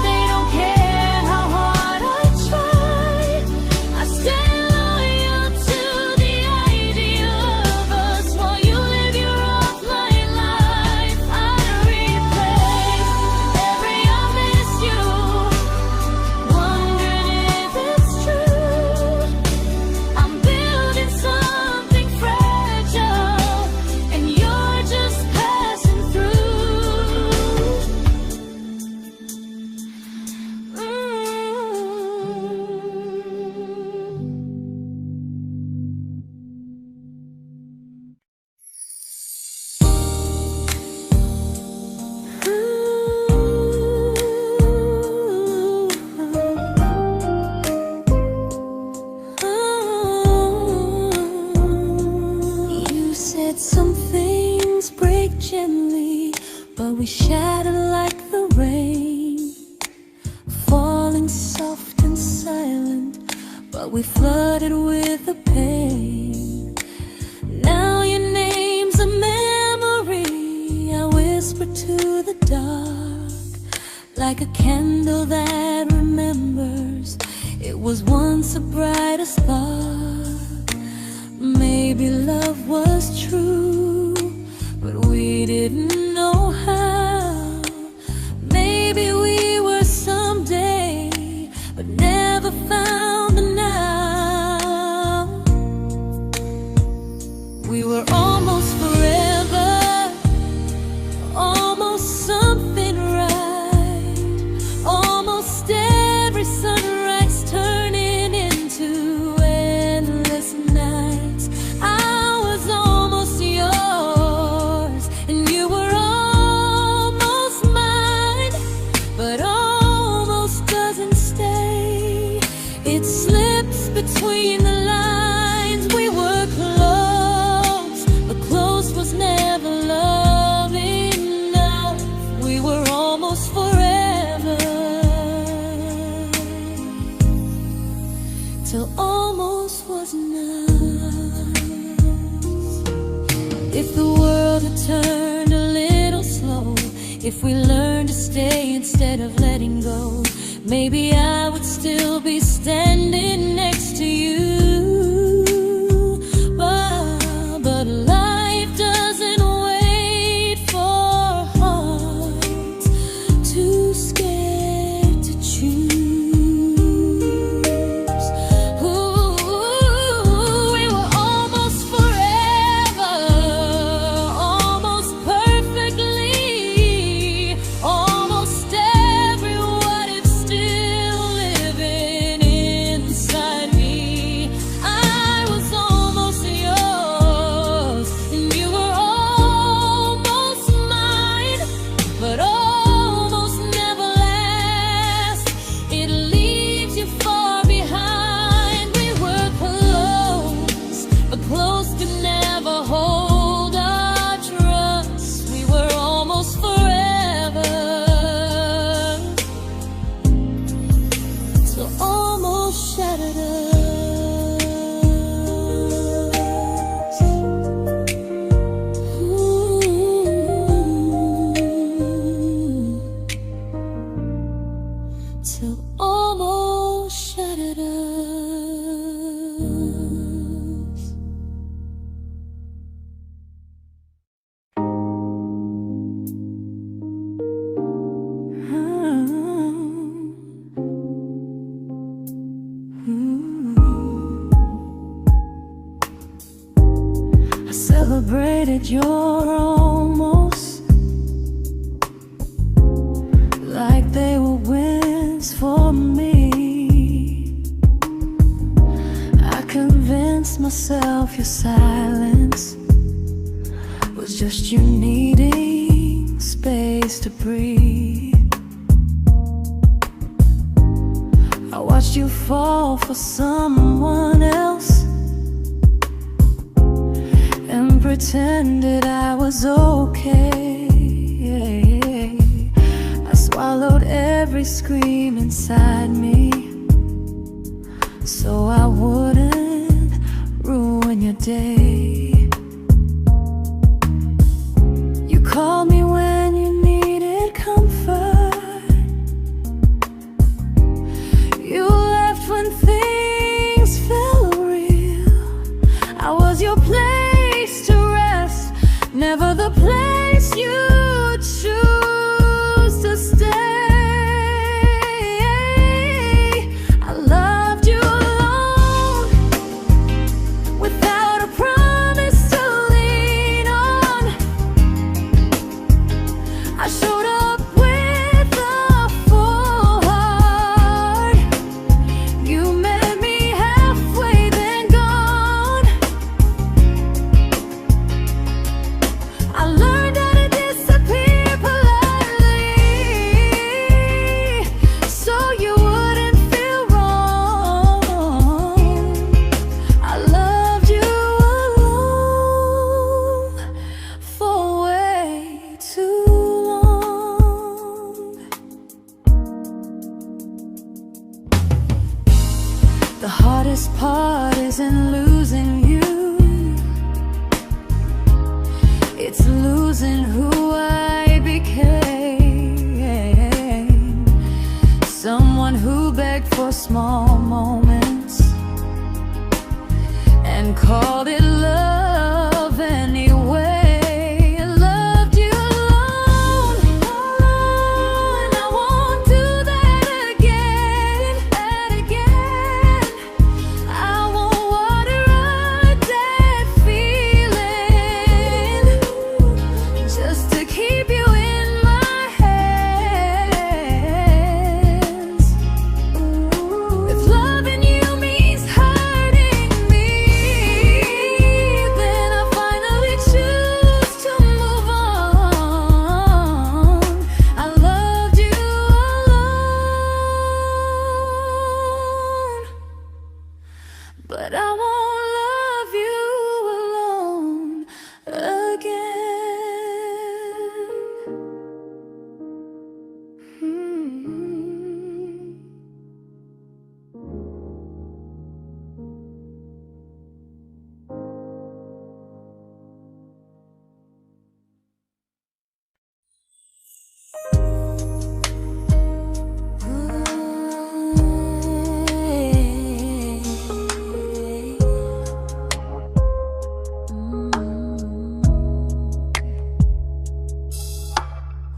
They don't care how hard I try. I stay loyal to the idea of us while you live your offline life. I replay every I miss you, wondering if it's true. I'm building something fragile, and you're just passing through. You said some things break gently, but we shatter like the rain, falling soft and silent, but we flooded with the pain. Now your name's a memory I whisper to the dark, like a candle that remembers it was once a brighter spark. Maybe love was true, but we didn't know how. Maybe we were someday, but never found the now. We were almost forever, almost something right, almost every sunrise turning into endless nights. I was almost yours, and you were almost mine, but almost doesn't stay. It slips between the lines. We were close, but close was never love enough. We were almost forever, till almost was enough. If the world had turned a little slow, if we learned to stay instead of letting go, maybe I would still be standing next to you. But life doesn't wait. I celebrated your almost like they were wins for me. I convinced myself your silence was just you needing space to breathe. I watched you fall for someone else and pretended I was okay. I swallowed every scream inside me so I wouldn't ruin your day. You called me when you needed comfort. You left when things felt real. I was your place to rest, never the place you choose to stay. I loved you alone, without a promise to lean on. I showed up with a full heart. You met me halfway, then gone. I learned how to disappear politely, so you wouldn't feel wrong. I loved you alone for way too long. The hardest part isn't losing you, it's losing who I became. Someone who begged for small moments and called it love anyway. I loved you alone, and I won't do that again. I won't water a dead feeling just to keep you in my hands. If loving you means hurting me, then I finally choose to move on. I loved you alone, but I won't love you alone again.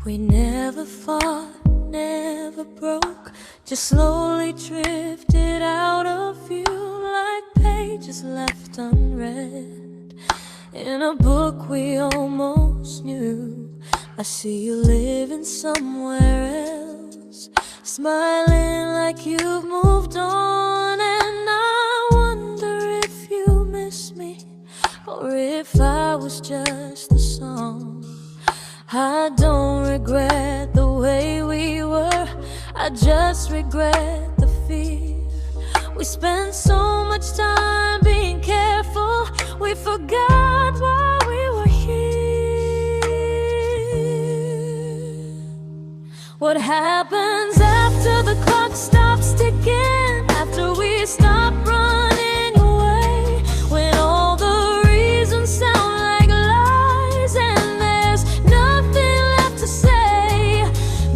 We never fought, never broke, just slowly drifted out of view like pages left unread in a book we almost knew. I see you living somewhere else, smiling like you've moved on, and I wonder if you miss me or if I was just a song. I don't regret the way we were, I just regret the fear. We spent so much time being careful, we forgot why we were here. What happens after the clock stops ticking, after we stop running away, when all the reasons sound like lies and there's nothing left to say?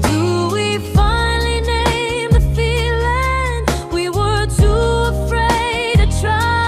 Do we finally name the feeling we were too afraid to try?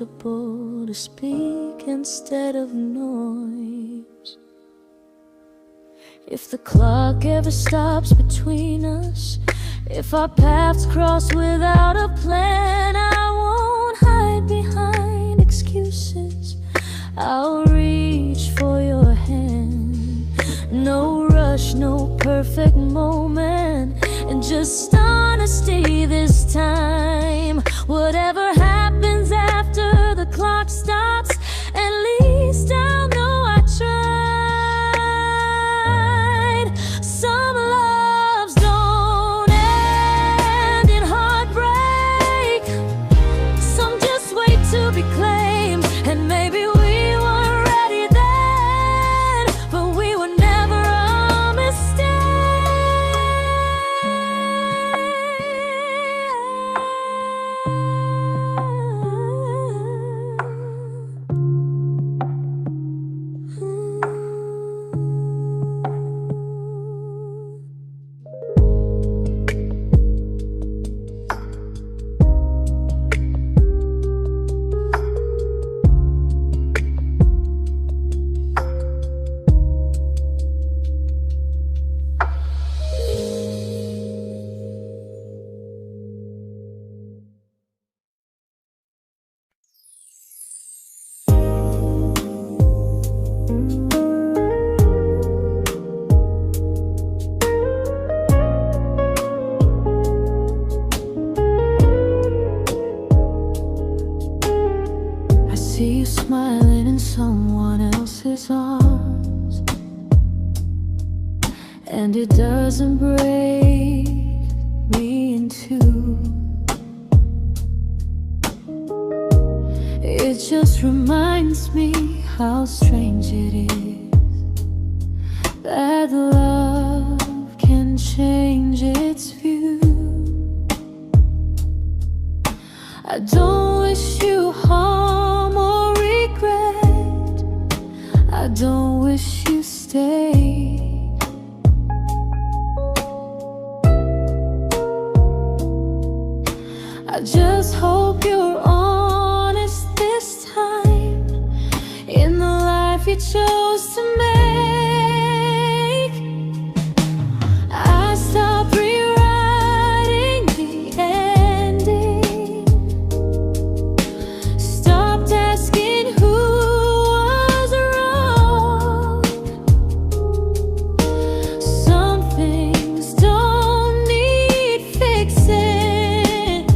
comfortable to speak instead of noise. If the clock ever stops between us, if our paths cross without a plan, I won't hide behind excuses. I'll reach for your hand. No rush, no perfect moment, and just honesty this time. Whatever happens after the clock stops, at least I'll know I tried. Some loves don't end in heartbreak, some just wait to be claimed. And maybe we weren't ready then, but we were never a mistake. I see you smiling in someone else's arms, and it doesn't break me in two. It just reminds me how strange it is that love can change its view. I don't wish you harm or regret, I don't wish you stayed. I just hope you're honest this time in the life you chose to make. I stopped rewriting the ending, stopped asking who was wrong. Some things don't need fixing,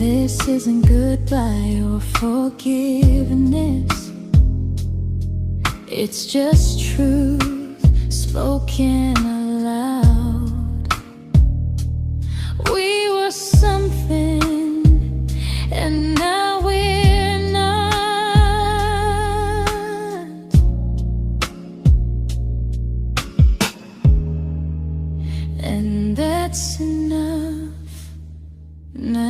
This isn't goodbye or forgiveness. It's just truth spoken aloud. We were something, and now we're not. And that's enough now.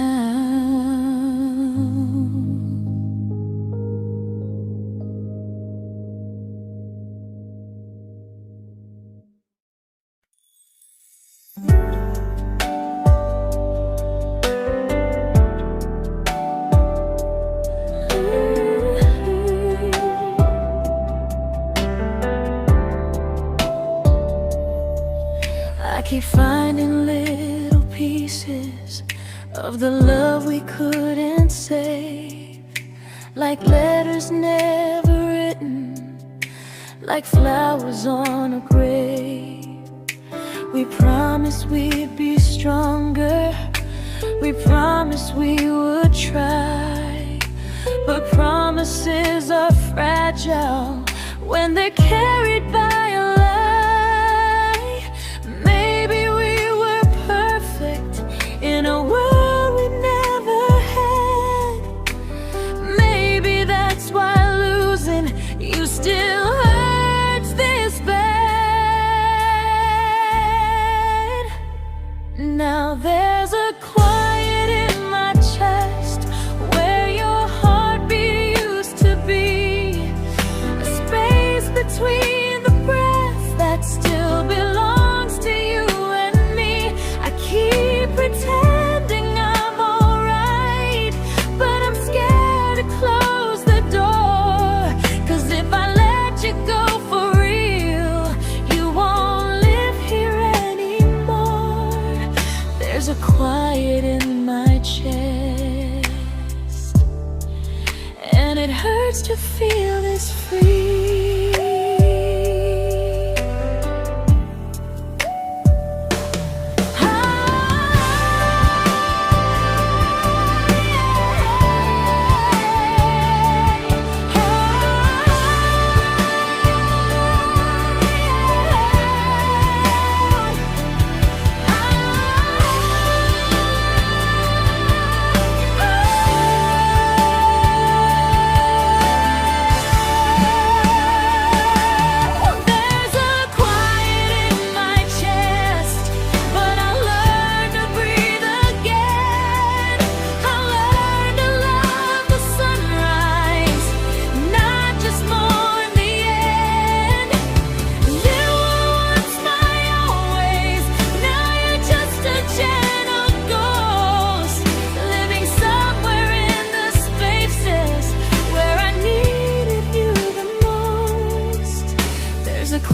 I keep finding little pieces of the love we couldn't save, like letters never written, like flowers on a grave. We promised we'd be stronger, we promised we would try, but promises are fragile when they're carried by a lie. Maybe we were perfect in a world we never had. Maybe that's why losing you still hurts this bad. Now there's a quiet in my chest where your heartbeat used to be, a space between the breaths that still belongs to you and me. I keep pretending I'm alright, but I'm scared to close the door, 'cause if I let you go for real, you won't live here anymore. There's a quiet in my chest, and it hurts to feel this free.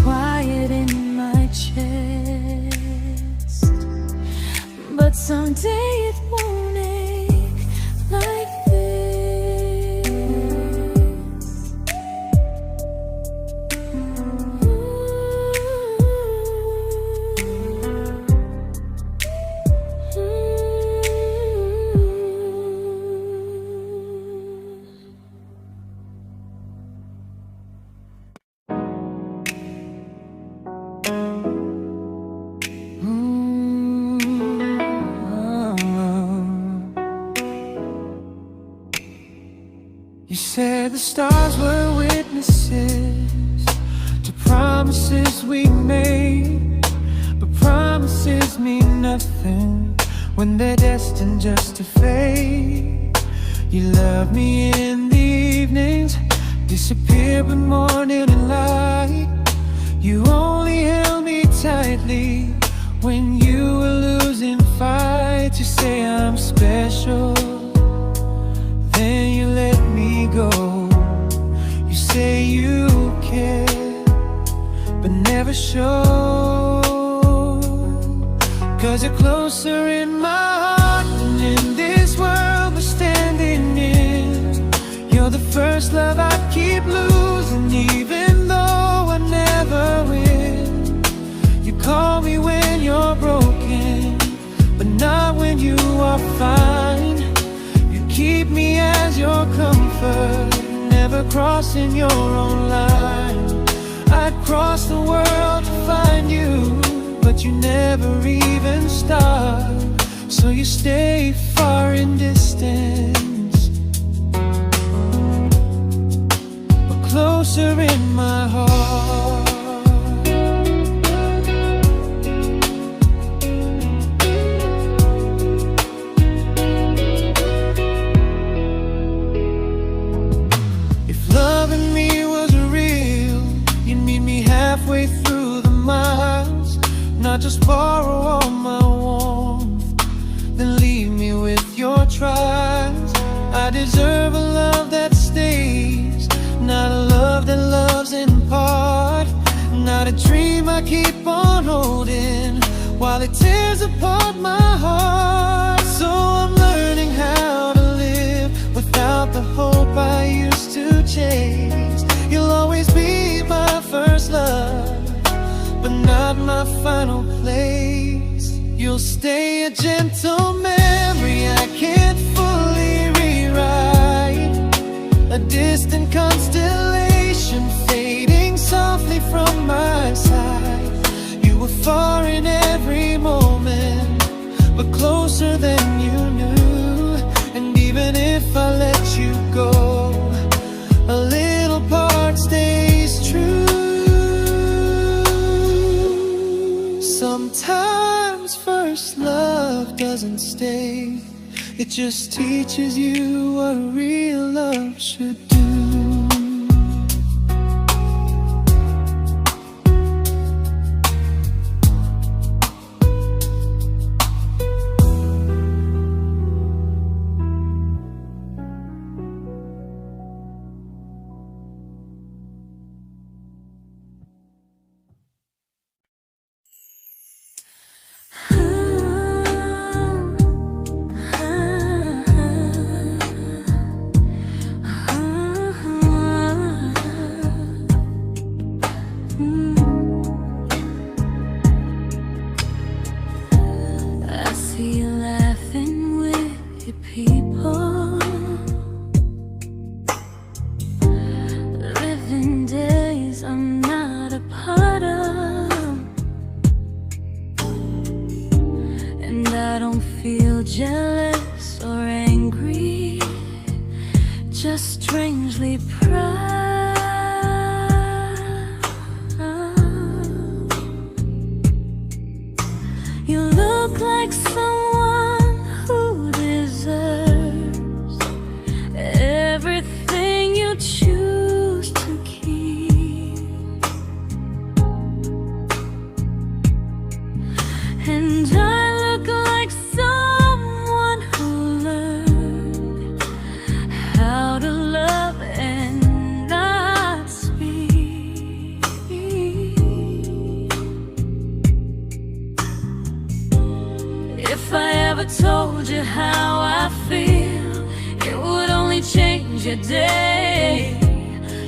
Quiet in my chest, but someday it won't ache like this. You said the stars were witnesses to promises we made, but promises mean nothing when they're destined just to fade. You love me in the evenings, disappear when morning and light. You only held me tightly when you were losing fights. You say I'm special, then you let me go. You say you care, but never show, 'cause you're closer in my heart than in this world we're standing in. You're the first love I keep losing, even though I never win. You call me when you're broken, but not when you are fine. keep me as your comfort, never crossing your own line. I'd cross the world to find you, but you never even start. So you stay far in distance, but closer in my heart. If loving me was real, you'd meet me halfway through the miles, not just borrow all my warmth, then leave me with your trials. I deserve a love that stays, not a love that loves in part, not a dream I keep on holding while it tears apart my heart. So I'm learning how to live without the hope I used to chase. You'll always be my first love, but not my final place. You'll stay a gentle memory I can't fully rewrite, a distant constellation fading softly from my side. You were far in every moment, but closer than you knew. And even if I let you go, a little part stays true. Sometimes first love doesn't stay, it just teaches you what real love should do. Jealous or angry, just strangely proud. You look like someone who deserves everything you choose to keep, and I look like someone who learned how to love and not speak. If I ever told you how I feel, it would only change your day.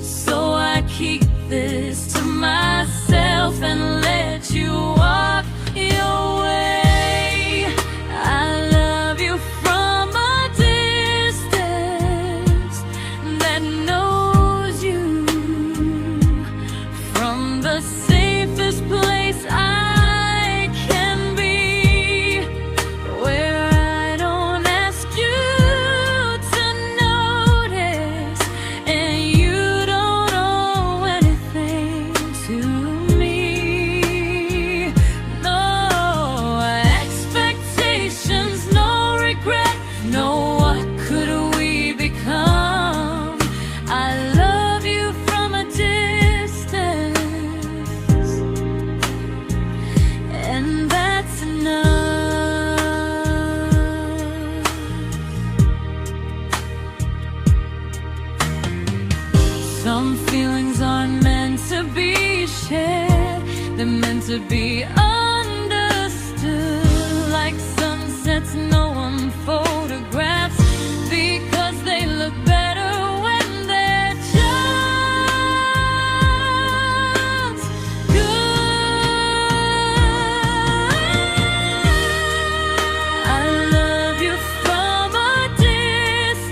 So I keep this to myself and let you walk your way. I love you from a distance that knows you, from the safest place I can be, where I don't ask you to notice and you don't owe anything to me. No expectations, no regret, no what could we become. I love you from a distance, and that's enough. Some feelings aren't meant to be shared, they're meant to be understood, like sunsets no one photographs, because they look better when they're just good. I love you from a distance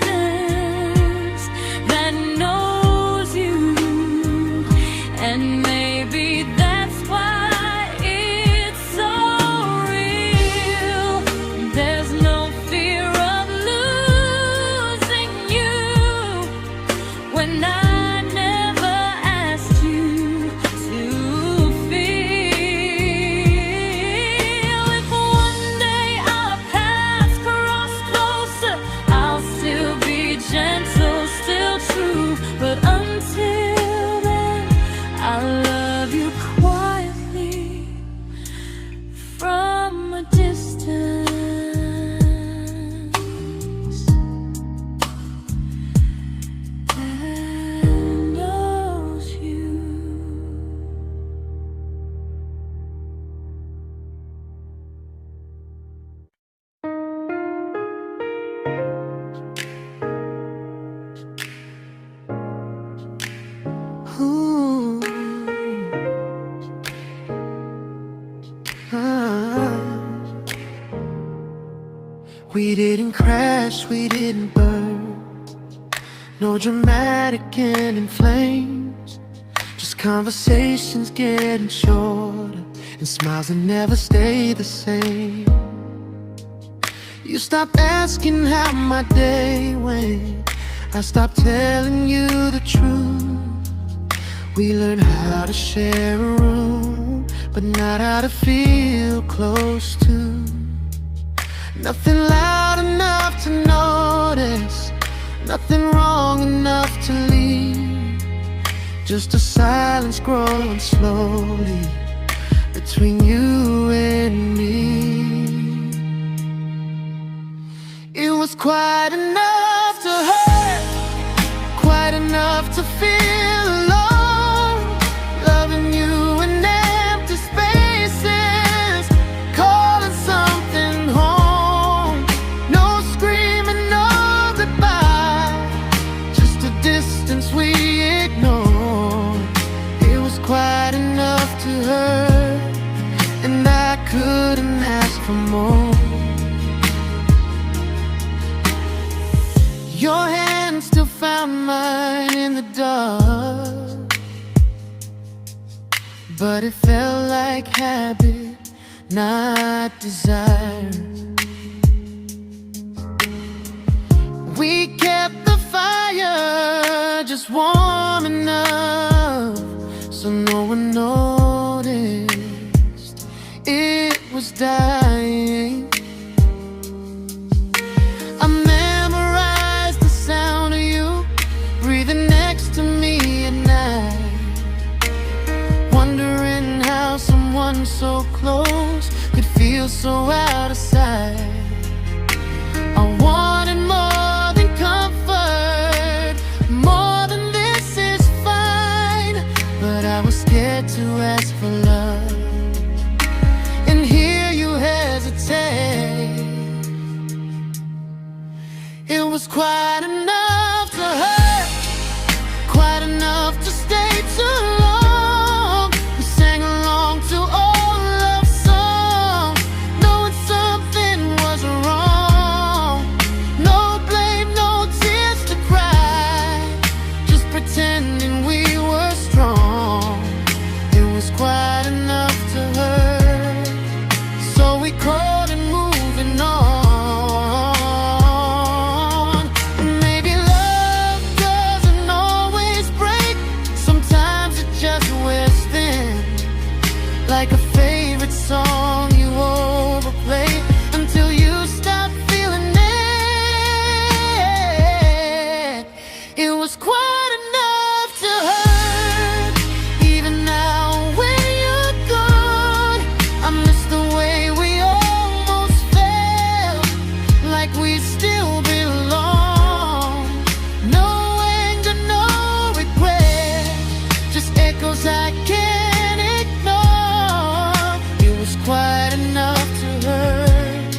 We didn't crash, we didn't burn. No dramatic end in flames. Just conversations getting shorter, and smiles that never stay the same. You stopped asking how my day went. I stopped telling you the truth. We learned how to share a room, but not how to feel close to. Nothing loud enough to notice, nothing wrong enough to leave. Just a silence growing slowly between you and me. It was quite enough to hurt, quite enough to feel alone. Loving you in empty spaces, calling something home. No screaming, no goodbye, just a distance we ignored. It was quite enough to hurt, and I couldn't ask for more. Your hand still found mine in the dark, but it felt like habit, not desire. We kept the fire just warm enough so no one noticed it was dying. I memorized the sound of you breathing next to me at night, wondering how someone so close could feel so out of sight. I wanted more than comfort, more than this is fine, but I was scared to ask for love and hear you hesitate. It was quite enough to hurt, quite enough to stay too long. We sang along to old love songs, knowing something was wrong. No blame, no tears to cry, just pretending we were strong. It was quite enough to hurt, so we called and moving on. Like a favorite song you overplay until you stop feeling it. It was quite enough to hurt. Even now when you're gone, I miss the way we almost felt, like we still belong. No anger, no regret, just echoes I can't ignore. It was quite enough to hurt,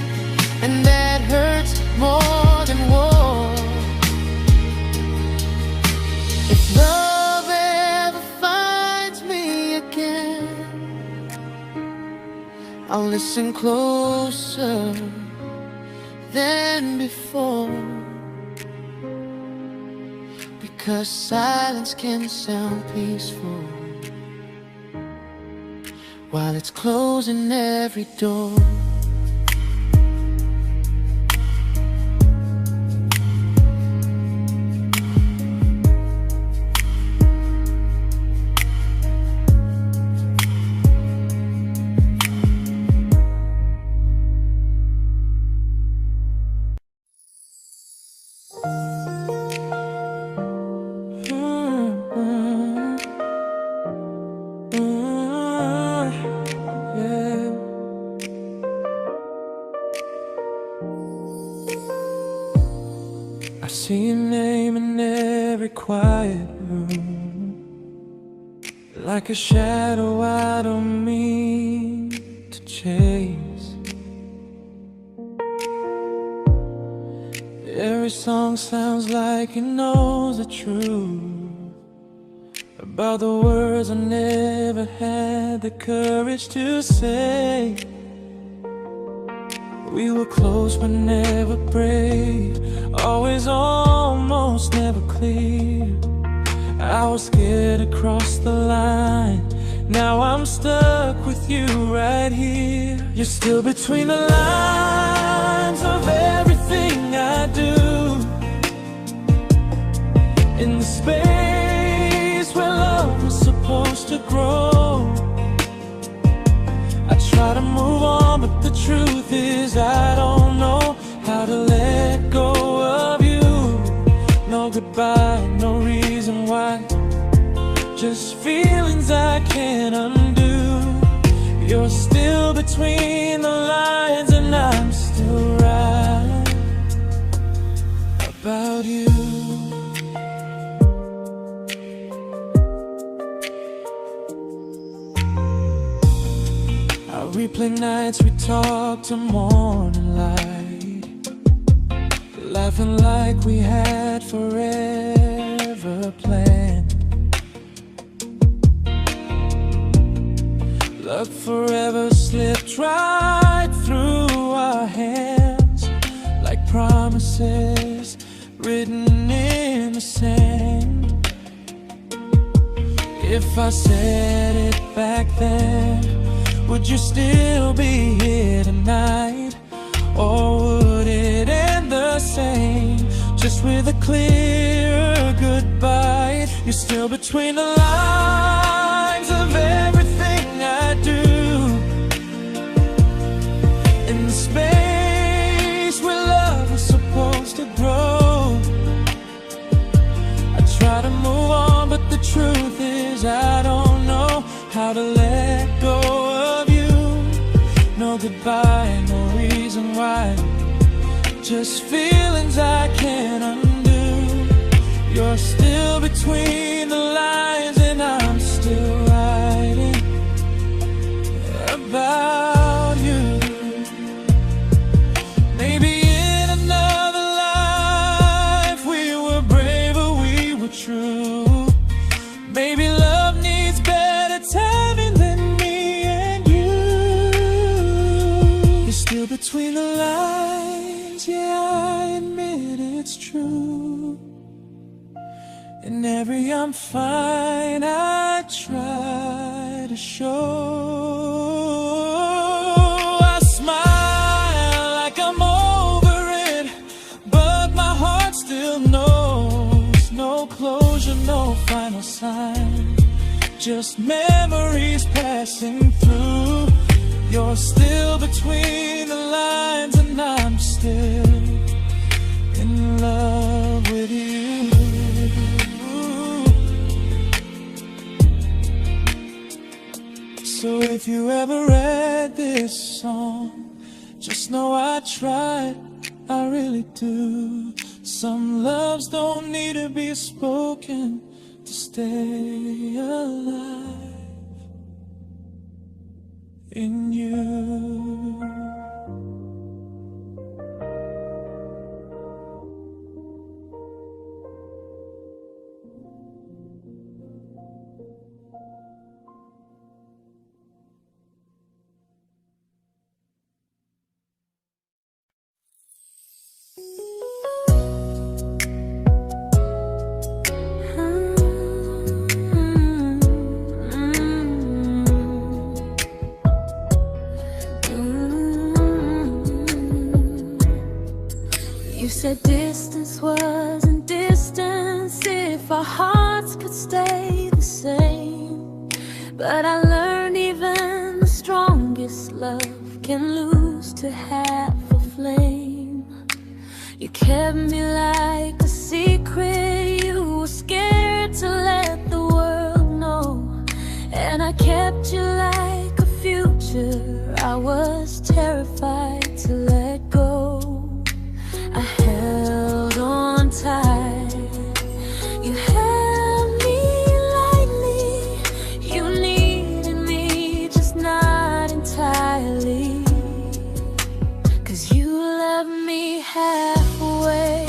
and that hurts more than war. If love ever finds me again, I'll listen closer than before, because silence can sound peaceful while it's closing every door. I see your name in every quiet room, like a shadow I don't mean to chase. Every song sounds like it knows the truth about the words I never had the courage to say. We were close but never brave, always almost, never clear. I was scared to cross the line, now I'm stuck with you right here. You're still between the lines of everything I do, in the space where love was supposed to grow. I try to move on, but the truth is I don't know how to let go of you. No goodbye, no reason why, just feelings I can't undo. You're still between the lines and I'm still right about you. I replay nights we talk to morning light, laughing like we had forever planned. Luck forever slipped right through our hands, like promises written in the sand. If I said it back then, would you still be here tonight? Or would it end the same, just with a clearer goodbye? You're still between the lines of everything I do, in the space where love was supposed to grow. I try to move on, but the truth is I don't know how to let go of you. No goodbye, no reason why, just feelings I can't undo. You're still between the lines and I'm still writing about you. Maybe in another life we were braver, we were true. Maybe love needs better timing than me and you. You're still between the lines, yeah, I admit it's true. In every I'm fine I try to show. I smile like I'm over it, but my heart still knows. No closure, no final sign, just memories passing through. You're still between the lines and I'm still in love with you. So if you ever read this song, just know I tried, I really do. Some loves don't need to be spoken to stay alive in you. You said distance wasn't distance if our hearts could stay the same. But I learned even the strongest love can lose to half a flame. You kept me like a secret, you were scared to let the world know. And I kept you like a future, I was terrified to let go. I held on tight, you held me lightly. You needed me, just not entirely. 'Cause you loved me halfway,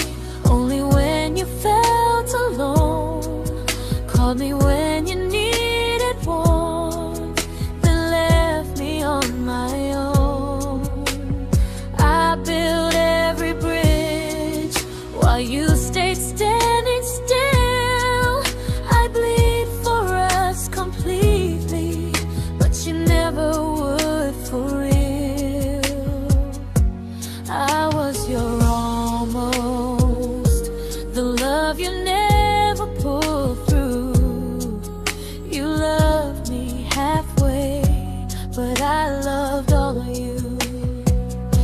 love you never pulled through. You loved me halfway, but I loved all of you.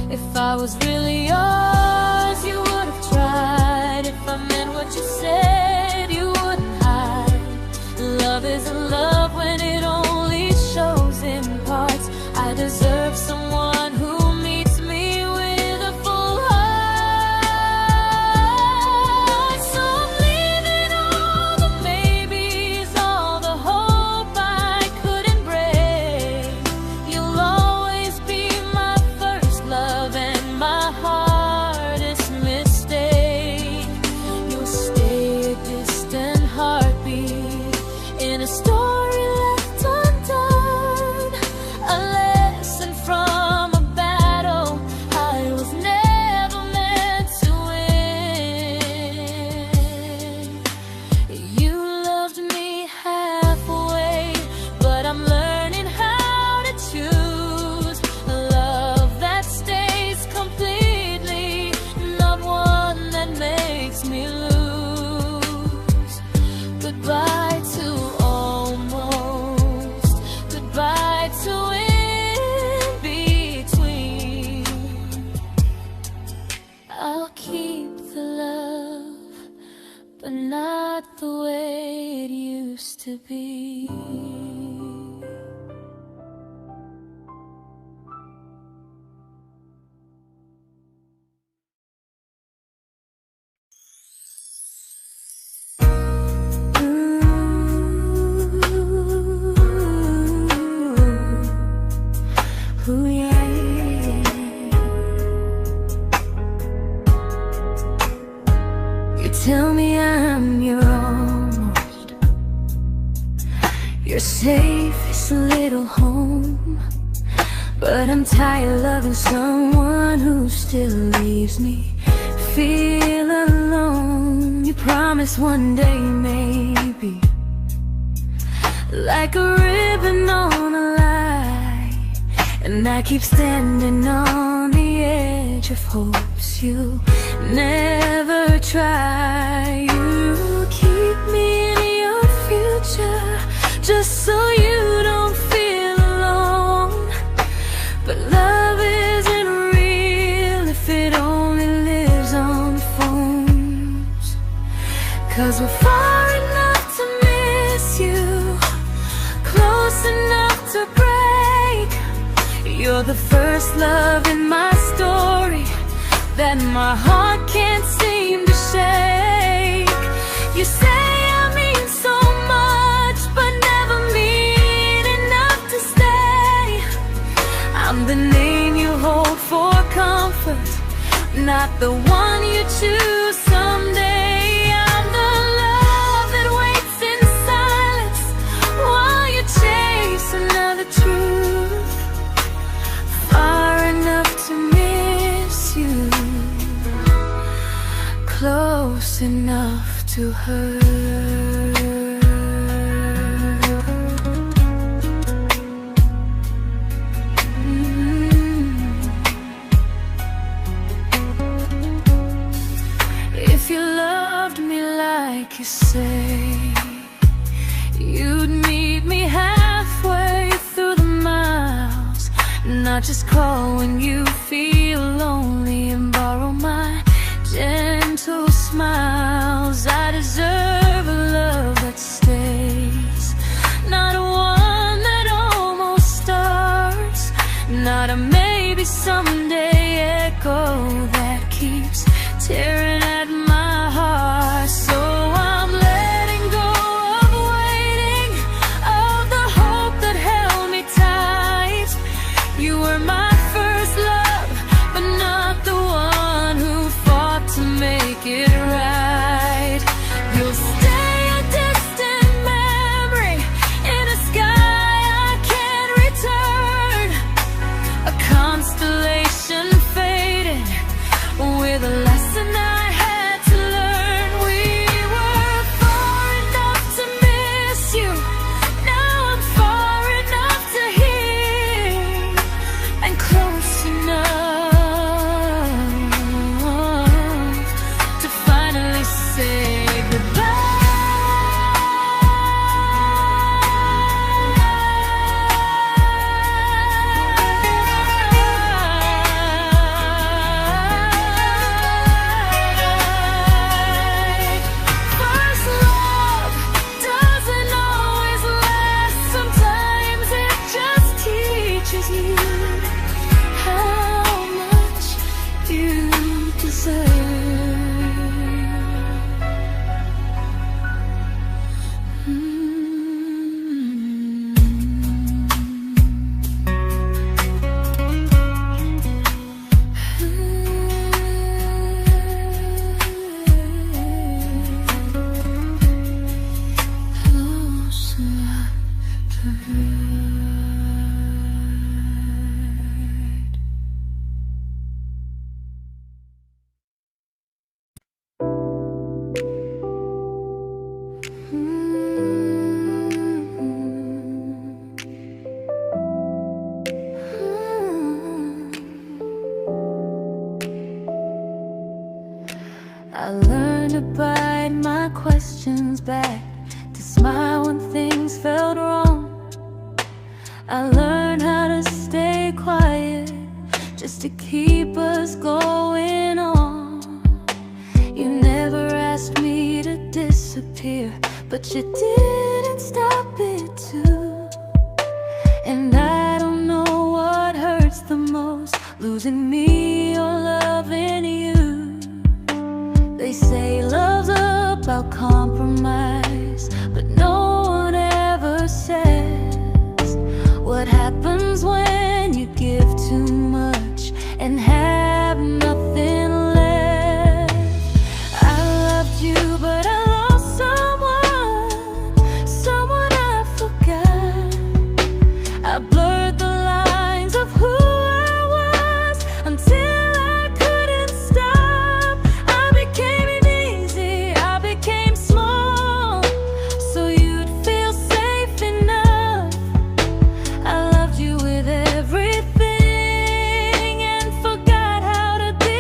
If I was really yours, you would have tried. If I meant what you said, you wouldn't hide. Love isn't love when it only shows in parts. I deserve someone who meets me with a full heart. So I'm leaving all the maybes, all the hope I couldn't break. You'll always be my first love and my hardest mistake. You'll stay a distant heartbeat in a story left undone, a lesson from a battle I was never meant to win. You loved me halfway, but I'm learning how to choose a love that stays completely, not one that makes me lose. Goodbye to almost, goodbye to in between. I'll keep the love, but not the way it used to be. Ooh, yeah, yeah. You tell me I'm your almost, your safest little home, but I'm tired loving someone who still leaves me feel alone. You promise one day maybe, like a ribbon on a line, and I keep standing on the edge of hopes you never try. You keep me in your future just so you don't feel alone. But love isn't real if it only lives on the phones. 'Cause we're far enough to miss you, close enough to break. You're the first love in my story that my heart can't seem to shake. You say I mean so much, but never mean enough to stay. I'm the name you hold for comfort, not the one you choose someday. I'm the love that waits in silence while you chase another truth. Far enough to miss you, close enough to hurt. If you loved me like you say, you'd meet me halfway through the miles, not just call when you feel lonely and borrow my gentle smiles. I deserve a love that stays, not one that almost starts, not a maybe someday echo that keeps tearing at my heart. So I'm letting go of waiting, of the hope that held me tight. You were my first love, but not the one who fought to make it right. You'll stay a distant memory in a sky I can't return, a constellation faded with a lesson I I learned to bite my questions back, to smile when things felt wrong. I learned how to stay quiet, just to keep us going on. You never asked me to disappear, but you didn't stop it too. And I don't know what hurts the most, losing me or loving you. They say love's about compromise, but no one ever says what happens when you give too much and have nothing left. I loved you, but I lost someone I forgot. I blurred the lines of who I was until I couldn't stop. I became easy, I became small, so you'd feel safe enough. I loved you with everything and forgot how to be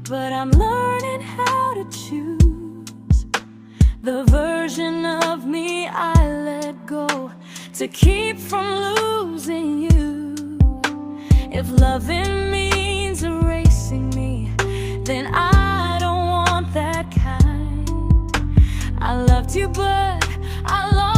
but I'm learning how to choose the version of me I let go to keep from losing you. If loving means erasing me, then I don't want that kind. I loved you, but I lost